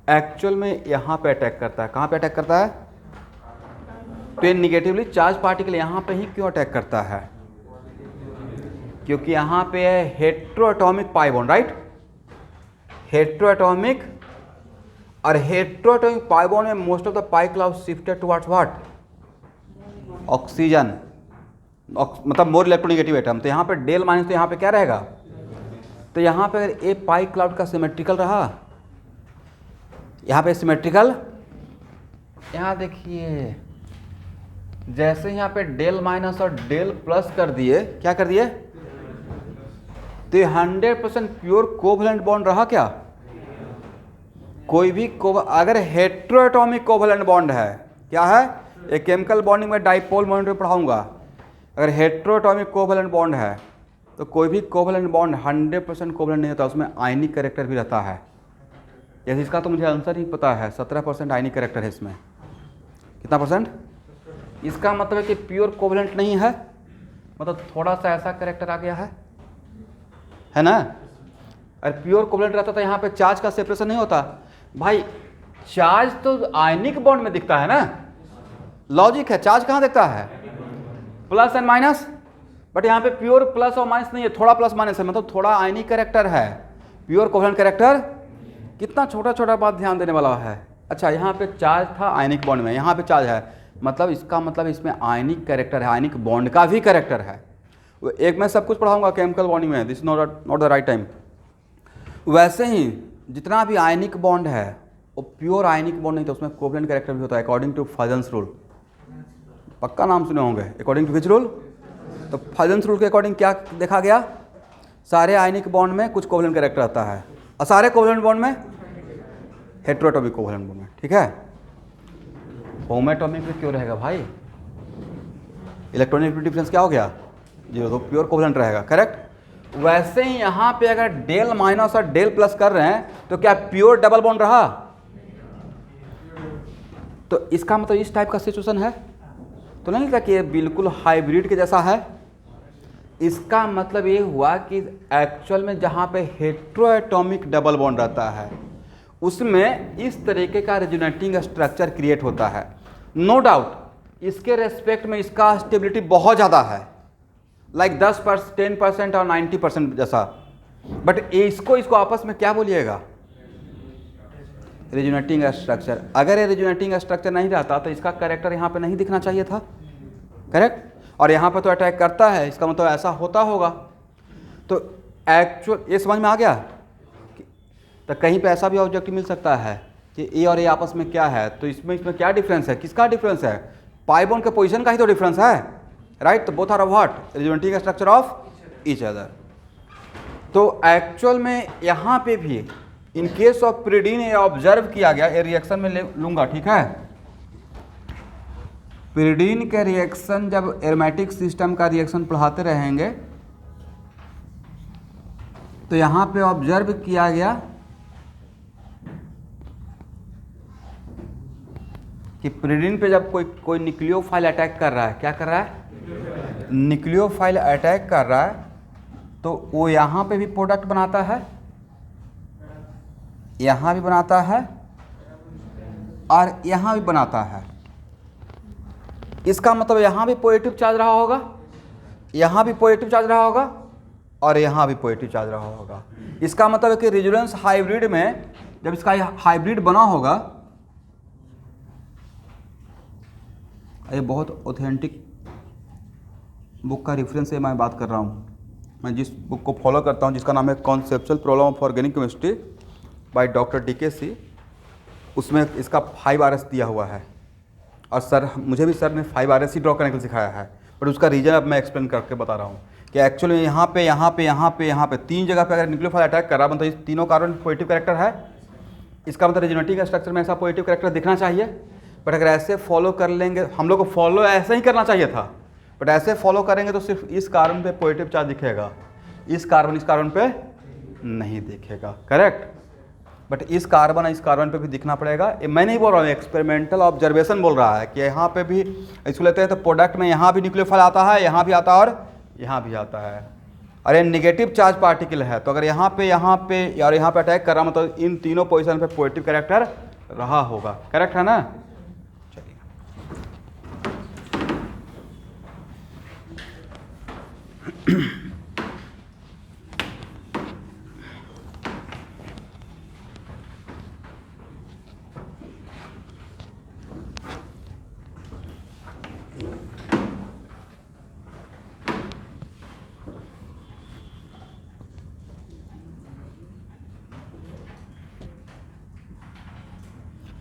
एक्चुअल में यहाँ पे अटैक करता है। कहाँ पे अटैक करता है? तो ये निगेटिवली चार्ज पार्टिकल यहाँ पे ही क्यों अटैक करता है? क्योंकि यहाँ पे है heteroatomic pi bond, right? Heteroatomic, और हेट्रोएटॉमिक पाई बॉन्ड में most of the pi cloud shifted towards what? Oxygen, मतलब मोर इलेक्ट्रोनेगेटिव एटम। तो यहाँ पे डेल माइनस, तो यहाँ पे क्या रहेगा? तो यहाँ पे अगर ए पाई क्लाउड का सिमेट्रिकल रहा, यहाँ पे सिमेट्रिकल, यहाँ देखिए जैसे यहाँ पे डेल माइनस और डेल प्लस कर दिए, क्या कर दिए? तो 100% प्योर कोवैलेंट बॉन्ड रहा क्या? कोई भी अगर हेट्रोएटॉमिक कोवैलेंट बॉन्ड है, क्या है? एक केमिकल बॉन्डिंग में डाइपोल मोमेंट में पढ़ाऊंगा। अगर हेट्रोएटॉमिक कोवैलेंट बॉन्ड है तो कोई भी कोवैलेंट बॉन्ड 100% कोवैलेंट नहीं होता, उसमें आयनिक कैरेक्टर भी रहता है। जैसे इसका तो मुझे आंसर ही पता है, 17% आयनिक कैरेक्टर है इसमें। कितना परसेंट? इसका मतलब है कि प्योर कोवैलेंट नहीं है, मतलब थोड़ा सा ऐसा कैरेक्टर आ गया है ना? और प्योर कोवैलेंट रहता था यहाँ पे चार्ज का सेपरेशन नहीं होता। भाई चार्ज तो आयनिक बॉन्ड में दिखता है ना, लॉजिक है। चार्ज कहाँ दिखता है? प्लस एंड माइनस, बट यहाँ पे प्योर प्लस और माइनस नहीं है, थोड़ा प्लस माइनस है, मतलब थोड़ा आयनिक कैरेक्टर है। प्योर कोवैलेंट कैरेक्टर कितना छोटा छोटा बात ध्यान देने वाला है। अच्छा, यहाँ पे चार्ज था आयनिक बॉन्ड में, यहाँ पे चार्ज है, मतलब इसका मतलब इसमें आयनिक कैरेक्टर है, आयनिक बॉन्ड का भी कैरेक्टर है। एक मैं सब कुछ पढ़ाऊंगा केमिकल बॉन्डिंग में, this not the right time. वैसे ही जितना भी आयनिक बॉन्ड है वो प्योर आयनिक बॉन्ड नहीं, तो उसमें कोवैलेंट कैरेक्टर भी होता है अकॉर्डिंग टू फाइजेंस रूल। पक्का नाम सुने होंगे, अकॉर्डिंग टू विच रूल? तो फाइजेंस रूल के अकॉर्डिंग क्या देखा गया? सारे आयनिक बॉन्ड में कुछ कोवैलेंट कैरेक्टर आता है और सारे कोवैलेंट बॉन्ड में हेट्रोएटॉमिक कोवैलेंट बॉन्ड में, ठीक है? होमोएटॉमिक में क्यों रहेगा भाई? इलेक्ट्रॉनिक डिफरेंस क्या हो गया? 0, तो प्योर कोवैलेंट रहेगा, करेक्ट? वैसे ही यहाँ पे अगर डेल माइनस और डेल प्लस कर रहे हैं तो क्या प्योर डबल बॉन्ड रहा? तो इसका मतलब इस टाइप का सिचुएशन है, तो नहीं लगता कि ये बिल्कुल हाइब्रिड के जैसा है। इसका मतलब ये हुआ कि एक्चुअल में जहाँ पे हेट्रोएटॉमिक डबल बॉन्ड रहता है उसमें इस तरीके का रेजोनेटिंग स्ट्रक्चर क्रिएट होता है। नो डाउट इसके रेस्पेक्ट में इसका स्टेबिलिटी बहुत ज़्यादा है, लाइक 10% और 90% जैसा, बट इसको आपस में क्या बोलिएगा, रेजोनेटिंग स्ट्रक्चर। अगर ये रेजोनेटिंग स्ट्रक्चर नहीं रहता तो इसका कैरेक्टर यहाँ पे नहीं दिखना चाहिए था, करेक्ट। और यहाँ पे तो अटैक करता है, इसका मतलब ऐसा होता होगा। तो एक्चुअल ये समझ में आ गया। तो कहीं पे ऐसा भी ऑब्जेक्ट मिल सकता है कि ए और ए आपस में क्या है, तो इसमें क्या डिफरेंस है, किसका डिफरेंस है, पाई बॉन्ड के पोजीशन का ही तो डिफरेंस है, राइट। तो both are what, resonating structure of each other. तो एक्चुअल में यहाँ पे भी इन केस ऑफ पिरिडीन ये ऑब्जर्व किया गया, ये रिएक्शन में ले लूंगा, ठीक है। पिरिडीन के रिएक्शन जब एरोमेटिक सिस्टम का रिएक्शन पढ़ाते रहेंगे तो यहाँ पे ऑब्जर्व किया गया कि पिरिडीन पे जब कोई न्यूक्लियोफाइल अटैक कर रहा है, क्या कर रहा है, न्यूक्लियोफाइल अटैक कर रहा है, तो वो यहाँ पे भी प्रोडक्ट बनाता है, यहाँ भी बनाता है और यहाँ भी बनाता है। इसका मतलब यहाँ भी पॉजिटिव चार्ज रहा होगा, यहाँ भी पॉजिटिव चार्ज रहा होगा और यहाँ भी पॉजिटिव चार्ज रहा होगा। इसका मतलब है कि रेजोनेंस हाइब्रिड में जब इसका हाइब्रिड बना होगा, ये बहुत ऑथेंटिक बुक का रेफरेंस से मैं बात कर रहा हूँ। मैं जिस बुक को फॉलो करता हूँ जिसका नाम है conceptual problem of organic chemistry by doctor DKC, उसमें इसका 5 RS दिया हुआ है। और सर मुझे भी सर ने 5 RS ही ड्रॉ करने के लिए सिखाया है, बट उसका रीज़न अब मैं एक्सप्लेन करके बता रहा हूँ कि एक्चुअली यहाँ पे 3 जगह पे अगर न्यूक्लियोफाइल अटैक कर रहा, मतलब इस तीनों कार्बन पॉजिटिव कैरेक्टर है, इसका मतलब रेजोनेटिंग स्ट्रक्चर में ऐसा पॉजिटिव कैरेक्टर दिखना चाहिए। बट अगर ऐसे फॉलो कर लेंगे, हम लोग को फॉलो ऐसे ही करना चाहिए था, बट ऐसे फॉलो करेंगे तो सिर्फ इस कार्बन पे पॉजिटिव चार्ज दिखेगा, इस कार्बन पे नहीं दिखेगा, करेक्ट। बट इस कार्बन पे भी दिखना पड़ेगा। ये मैं नहीं बोल रहा हूँ, एक्सपेरिमेंटल ऑब्जर्वेशन बोल रहा है कि यहाँ पे भी इसको लेते हैं तो प्रोडक्ट में यहाँ भी न्यूक्लियोफाइल आता है, यहाँ भी आता है और यहाँ भी आता है। और ये निगेटिव चार्ज पार्टिकल है, तो अगर यहाँ पे और यहाँ पे अटैक कर रहा मतलब इन तीनों पोजिशन पे पॉजिटिव कैरेक्टर रहा होगा, करेक्ट है ना।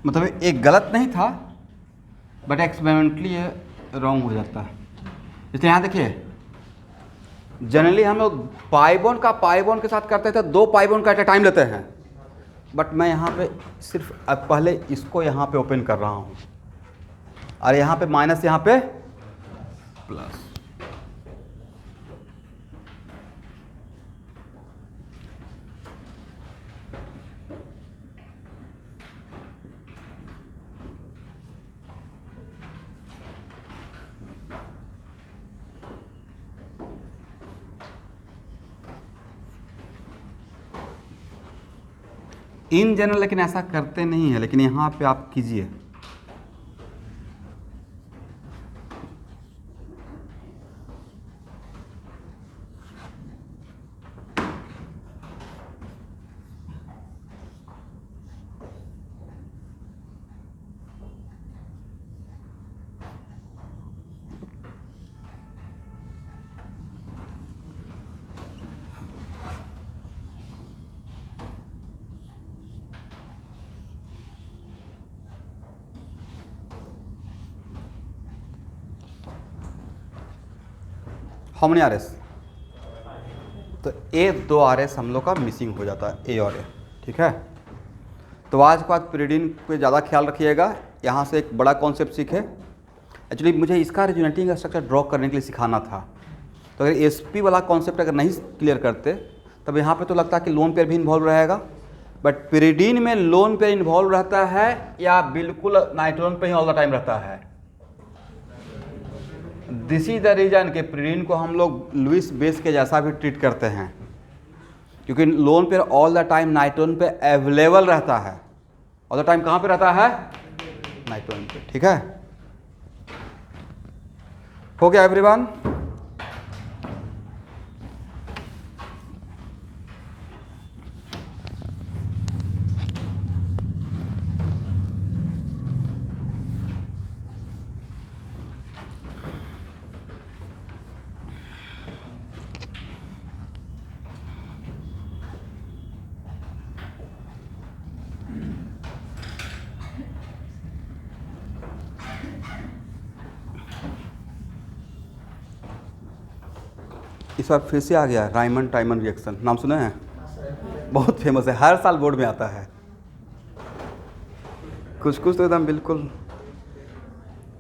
मतलब एक गलत नहीं था, बट एक्सपेरिमेंटली ये रॉन्ग हो जाता है। इसलिए यहाँ देखिए, जनरली हम लोग पाई बॉन्ड के साथ करते थे, 2 पाई बॉन्ड का एट ए टाइम लेते हैं, बट मैं यहाँ पे सिर्फ अब पहले इसको यहाँ पे ओपन कर रहा हूँ और यहाँ पे माइनस, यहाँ पे प्लस। इन जनरल लेकिन ऐसा करते नहीं है, लेकिन यहाँ पे आप कीजिए। हाउ मेनी RS, तो ए 2 RS हम लोग का मिसिंग हो जाता है, ए और ए, ठीक है। तो आज के बाद पिरिडीन पे ज़्यादा ख्याल रखिएगा। यहाँ से एक बड़ा कॉन्सेप्ट सीखे। एक्चुअली मुझे इसका रेजोनेटिंग स्ट्रक्चर ड्रॉ करने के लिए सिखाना था, तो अगर SP वाला कॉन्सेप्ट अगर नहीं क्लियर करते तब यहाँ पे तो लगता है कि लोन पेयर भी इन्वॉल्व रहेगा, बट पिरिडीन में लोन पेयर इन्वॉल्व रहता है या बिल्कुल नाइट्रोजन पे ही ऑल द टाइम रहता है। दिस इज द रीजन कि प्रिडीन को हम लोग लुइस बेस के जैसा भी ट्रीट करते हैं, क्योंकि लोन पे ऑल द टाइम नाइट्रोजन पे अवेलेबल रहता है। ऑल द टाइम कहाँ पे रहता है? नाइट्रोजन पे। ठीक है, हो गया एवरीवन? इस बार फिर से आ गया रायमंड टाइमन रिएक्शन, नाम सुने हैं? बहुत फेमस है, हर साल बोर्ड में आता है। कुछ कुछ तो एकदम बिल्कुल।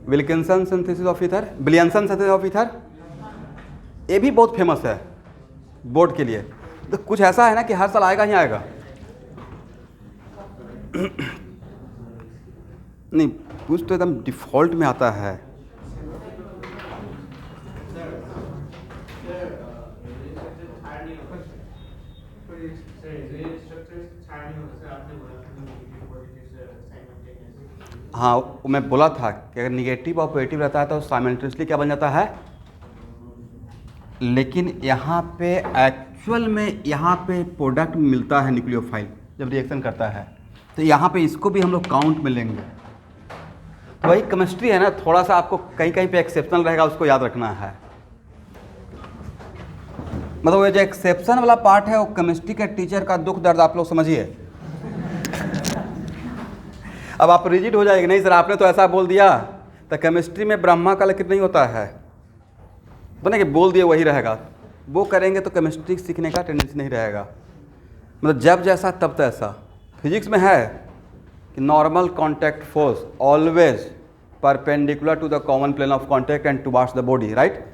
Wilkinson synthesis of ether, Williamson synthesis of ether, ये भी बहुत फेमस है बोर्ड के लिए। तो कुछ ऐसा है ना कि हर साल आएगा ही आएगा। नहीं, कुछ तो एकदम डिफ़ॉल्ट में आता है। हाँ, वो मैं बोला था कि अगर निगेटिव और पॉजिटिव रहता है तो साइमल्टेनियसली क्या बन जाता है, लेकिन यहाँ पे एक्चुअल में यहाँ पे प्रोडक्ट मिलता है न्यूक्लियोफाइल जब रिएक्शन करता है, तो यहाँ पे इसको भी हम लोग काउंट में लेंगे। तो वही केमिस्ट्री है ना, थोड़ा सा आपको कहीं कहीं पे एक्सेप्शनल रहेगा, उसको याद रखना है। मतलब वो जो एक्सेप्शन वाला पार्ट है वो केमिस्ट्री के टीचर का दुख दर्द आप लोग समझिए। अब आप रिजिड हो जाएंगे, नहीं सर आपने तो ऐसा बोल दिया, तो केमिस्ट्री में ब्रह्मा का लेकिन नहीं होता है, तो ना कि बोल दिए वही रहेगा। वो करेंगे तो केमिस्ट्री सीखने का टेंडेंसी नहीं रहेगा। मतलब जब जैसा तब तैसा। फिजिक्स में है कि normal contact force always perpendicular to the common plane of contact and towards the body, right?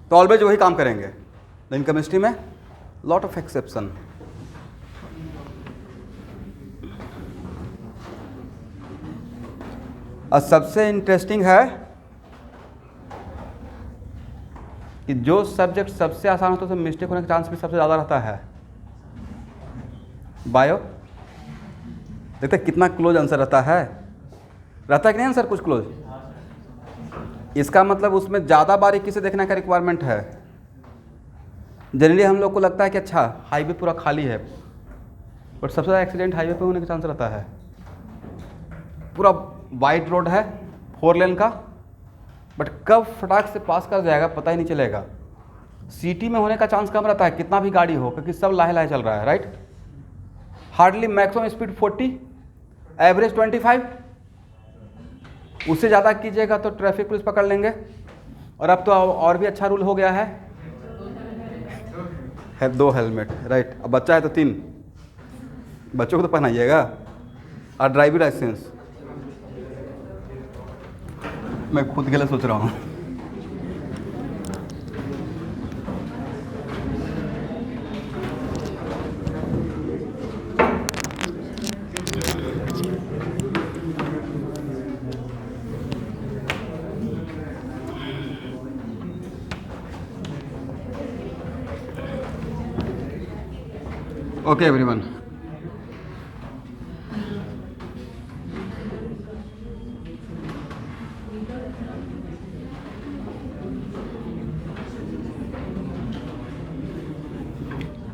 तो ऑलवेज वही काम करेंगे। लेकिन केमिस्ट्री में लॉट ऑफ एक्सेप्शन। और सबसे इंटरेस्टिंग है कि जो सब्जेक्ट सबसे आसान होता है उसमें मिस्टेक होने का चांस भी सबसे ज़्यादा रहता है। बायो देखते कितना क्लोज आंसर रहता है कि नहीं आंसर कुछ क्लोज। इसका मतलब उसमें ज़्यादा बारीकी से देखने का रिक्वायरमेंट है। जनरली हम लोग को लगता है कि अच्छा हाईवे पूरा खाली है, बट सबसे ज़्यादा एक्सीडेंट हाईवे पे होने का चांस रहता है। पूरा वाइड रोड है 4 लेन का, बट कब फटाक से पास कर जाएगा पता ही नहीं चलेगा। सिटी में होने का चांस कम रहता है कितना भी गाड़ी हो, क्योंकि सब लाहे लाहे चल रहा है, right? Hardly maximum speed 40, average 25। उससे ज़्यादा कीजिएगा तो ट्रैफिक पुलिस पकड़ लेंगे। और अब तो और भी अच्छा रूल हो गया है 2 हेलमेट, राइट? अब बच्चा है तो 3, बच्चों को तो पहनाइएगा। और ड्राइविंग लाइसेंस मैं खुद के लिए सोच रहा हूँ। ओके एवरीवन,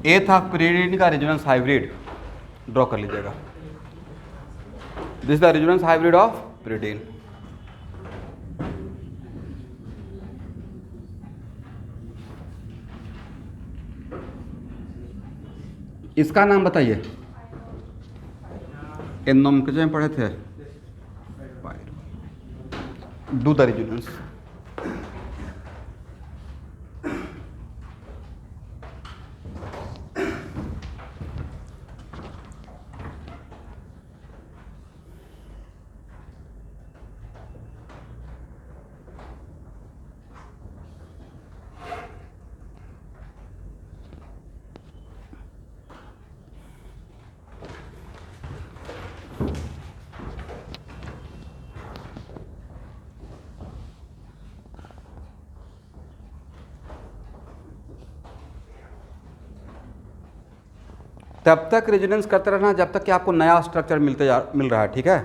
ए था प्रिडीन का रेजोनेंस हाइब्रिड, ड्रॉ कर लीजिएगा। This is the resonance hybrid of pyridine. इसका नाम बताइए, इन नोमेनक्लेचर में पढ़े थे। Do the resonance. तब तक रेजोनेंस करते रहना जब तक कि आपको नया स्ट्रक्चर मिल रहा है, ठीक है।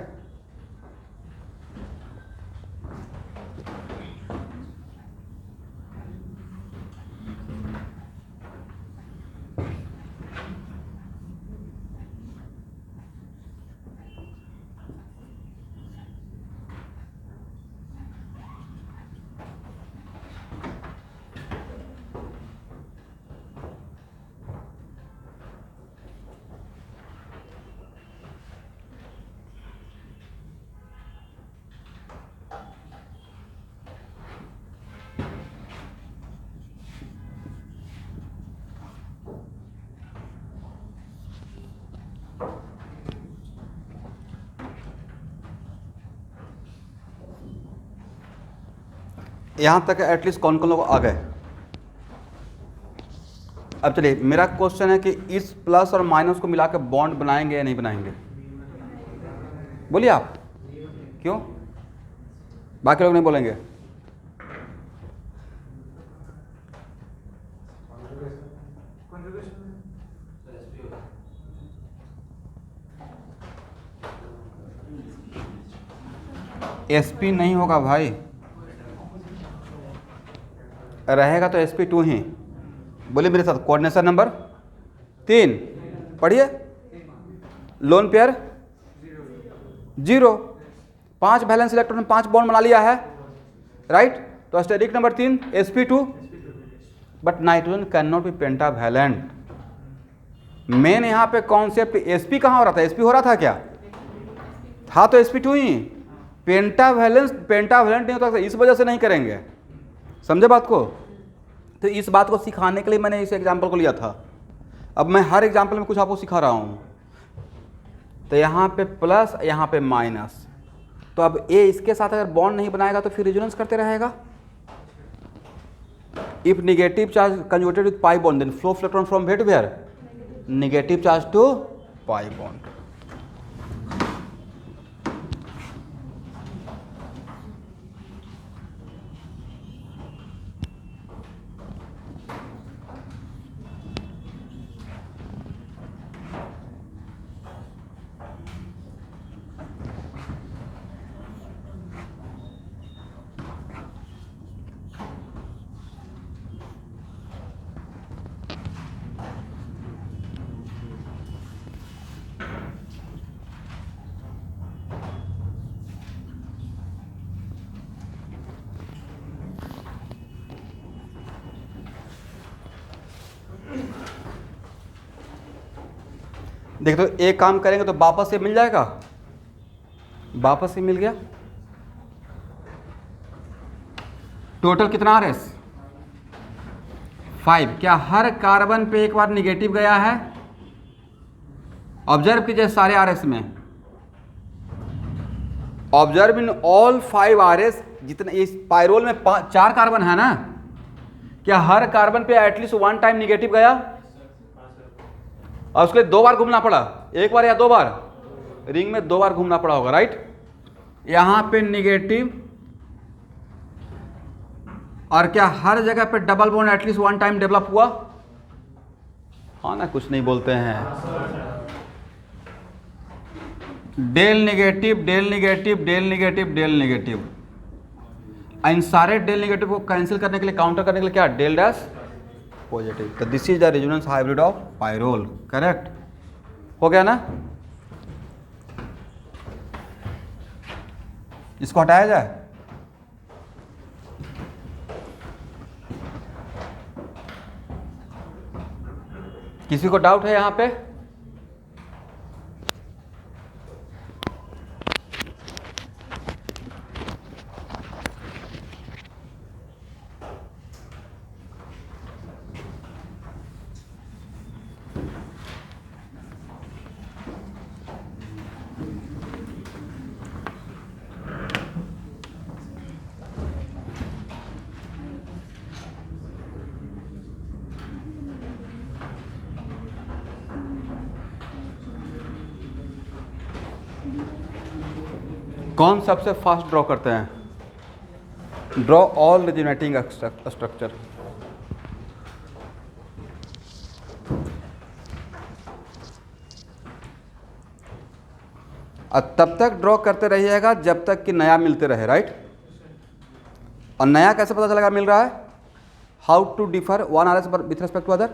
यहां तक एटलीस्ट कौन कौन लोग आ गए। अब चलिए, मेरा क्वेश्चन है कि इस प्लस और माइनस को मिलाकर बॉन्ड बनाएंगे या नहीं बनाएंगे? बोलिए आप, क्यों? बाकी लोग नहीं बोलेंगे? sp नहीं होगा भाई, रहेगा तो sp2 ही। बोलिए मेरे साथ, कोऑर्डिनेशन नंबर 3 पढ़िए। लोन पेयर 0, 5 वैलेंस इलेक्ट्रॉन में 5 बॉन्ड बना लिया है, राइट। तो steric number 3 sp2, but nitrogen can not be pentavalent. Main यहाँ पे कॉन्सेप्ट sp कहाँ हो रहा था? sp हो रहा था क्या? था तो sp2 ही। पेंटावैलेंट नहीं होता, इस वजह से नहीं करेंगे, समझे बात को। तो इस बात को सिखाने के लिए मैंने इस एग्जाम्पल को लिया था। अब मैं हर एग्जाम्पल में कुछ आपको सिखा रहा हूँ। तो यहाँ पे प्लस, यहाँ पे माइनस, तो अब ए इसके साथ अगर बॉन्ड नहीं बनाएगा तो फिर रेजोनेंस करते रहेगा। If negative charge conjugated with pi bond then flow electron from where to where, negative charge to pi bond. देख, तो एक काम करेंगे तो वापस से मिल जाएगा, वापस से मिल गया। टोटल कितना आ रहा है? 5। क्या हर कार्बन पे एक बार निगेटिव गया है? ऑब्जर्व कीजिए सारे आरएस में, ऑब्जर्व इन ऑल 5 आरएस। जितने इस पायरोल में 4 कार्बन है ना, क्या हर कार्बन पे एटलीस्ट 1 टाइम निगेटिव गया? और उसके लिए 2 बार घूमना पड़ा, 1 बार या 2 बार? रिंग में 2 बार घूमना पड़ा होगा, राइट। यहां पे निगेटिव, और क्या हर जगह पे double bond at least 1 time develop हुआ? हाँ ना, कुछ नहीं बोलते हैं। Del negative, del negative, del negative, del negative. इन सारे डेल नेगेटिव को कैंसिल करने के लिए, काउंटर करने के लिए क्या? Del dash positive. तो this is the resonance hybrid of pyrrole, correct हो गया ना। इसको हटाया जाए। किसी को डाउट है यहां पे? कौन सबसे फास्ट ड्रॉ करते हैं? Draw all resonating structure. और तब तक ड्रॉ करते रहिएगा जब तक कि नया मिलते रहे, राइट। और नया कैसे पता चलेगा मिल रहा है? How to differ one R S with respect to other?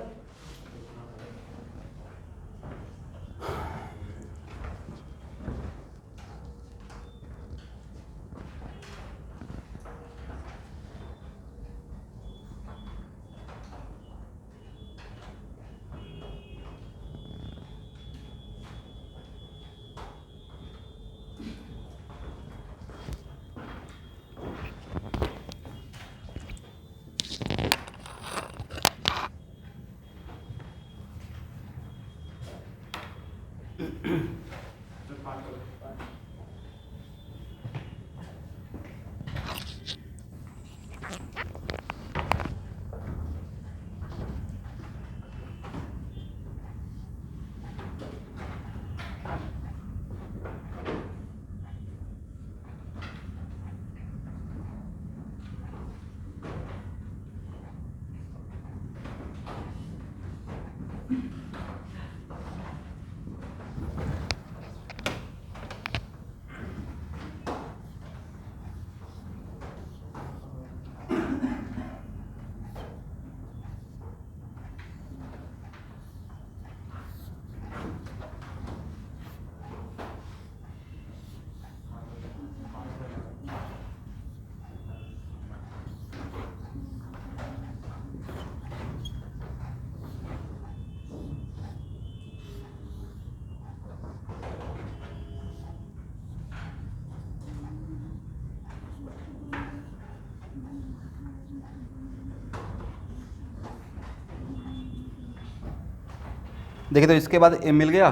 देखिए तो इसके बाद ए मिल गया,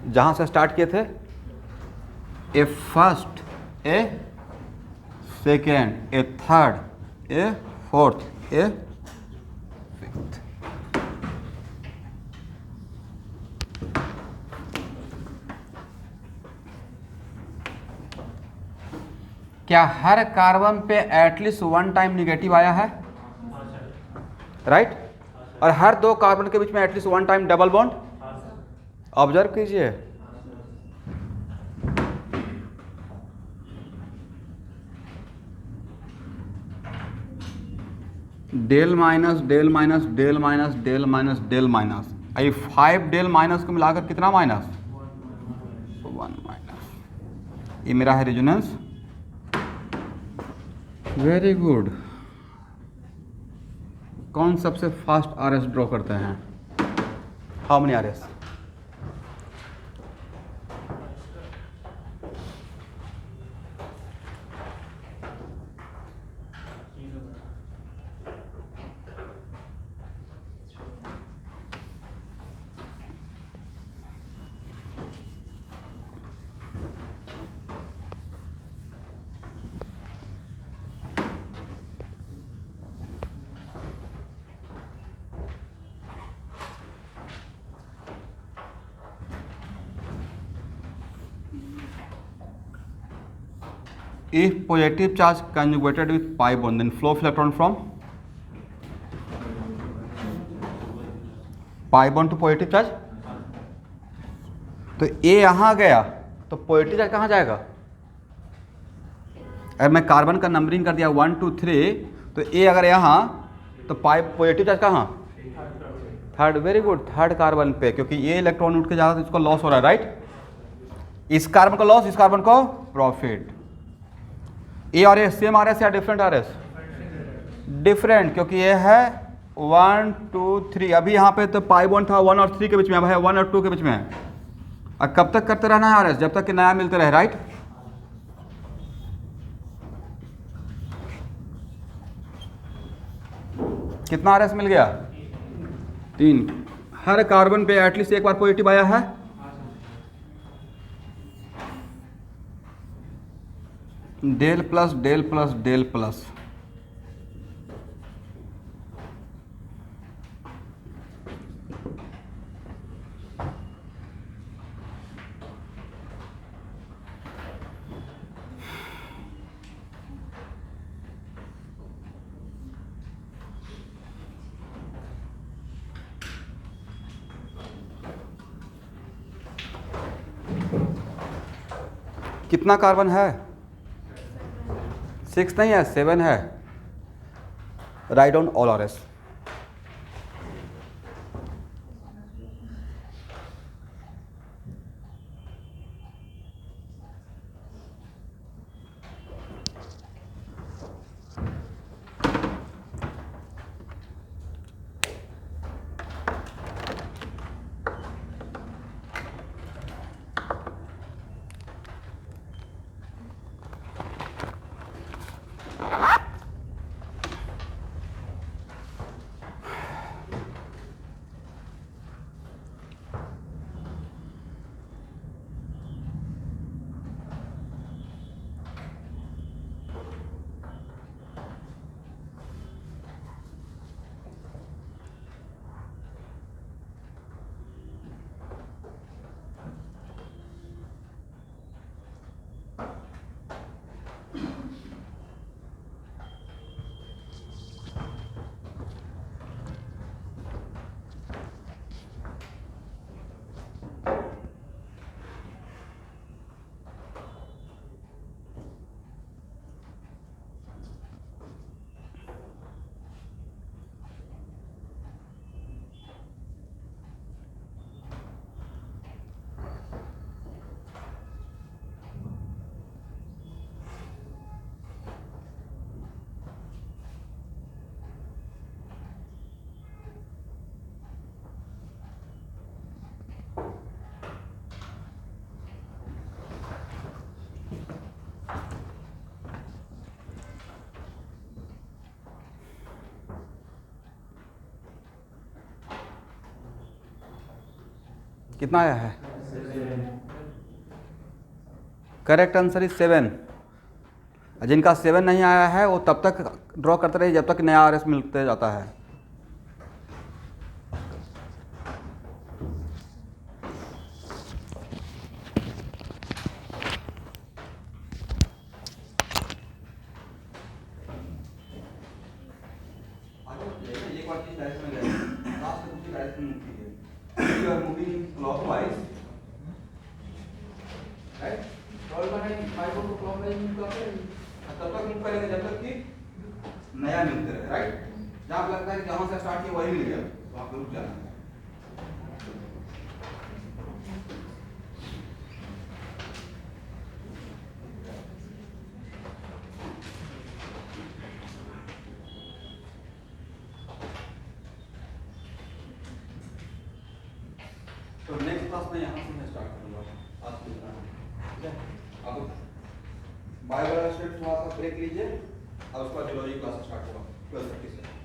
जहाँ से स्टार्ट किए थे, ए first, A second, A third, A fourth, A fifth. क्या हर कार्बन पे एटलीस्ट वन टाइम निगेटिव आया है? राइट। और हर दो कार्बन के बीच में at least one time double bond? Observe कीजिए, del minus del minus del minus del minus del minus, ये 5 डेल माइनस को मिलाकर कितना माइनस? 1 माइनस। ये मेरा है रेजोनेंस। Very good. कौन सबसे फास्ट आरएस ड्रॉ करते हैं? How many RS? If positive charge conjugated with pi bond, then flow of electron from pi bond to positive charge. तो A यहाँ गया तो पॉजिटिव चार्ज कहाँ जाएगा? अगर मैं कार्बन का नंबरिंग कर दिया 1 2 3, तो A अगर यहाँ तो पाई पॉजिटिव चार्ज कहाँ? Third. Very good, third carbon पे, क्योंकि ये इलेक्ट्रॉन उठ के जा रहा है तो इसको लॉस हो रहा है, राइट। इस कार्बन को लॉस, इस कार्बन को प्रॉफिट। ए और ए सेम आर एस या डिफरेंट आर एस? डिफरेंट, क्योंकि ये है 1 2 3। अभी यहाँ पे तो पाई बॉन्ड था 1 और 3 के बीच में, अब है 1 और 2 के बीच में। अब कब तक करते रहना है आर एस? जब तक कि नया मिलते रहे, राइट। कितना आर एस मिल गया? 3। हर कार्बन पे एटलीस्ट एक बार पॉजिटिव आया है। Del plus del plus del plus, कितना कार्बन है? 6 नहीं है, 7 है। Write down all R S. कितना आया है? Correct answer is 7। जिनका 7 नहीं आया है वो तब तक ड्रॉ करते रहिए जब तक नया आर एस मिलते जाता है। नया मिलते रहे, राइट। जहाँ पे लगता है कि जहाँ से स्टार्ट किया वही मिल गया तो आप रुक जाना है। तो नेक्स्ट क्लास में यहाँ से मैं स्टार्ट करूँगा आज की तरह, ठीक है। अब बायो वाला स्टेप थोड़ा सा ब्रेक लीजिए और उसके बाद जियोलॉजी क्लास स्टार्ट होगा 12:30 से।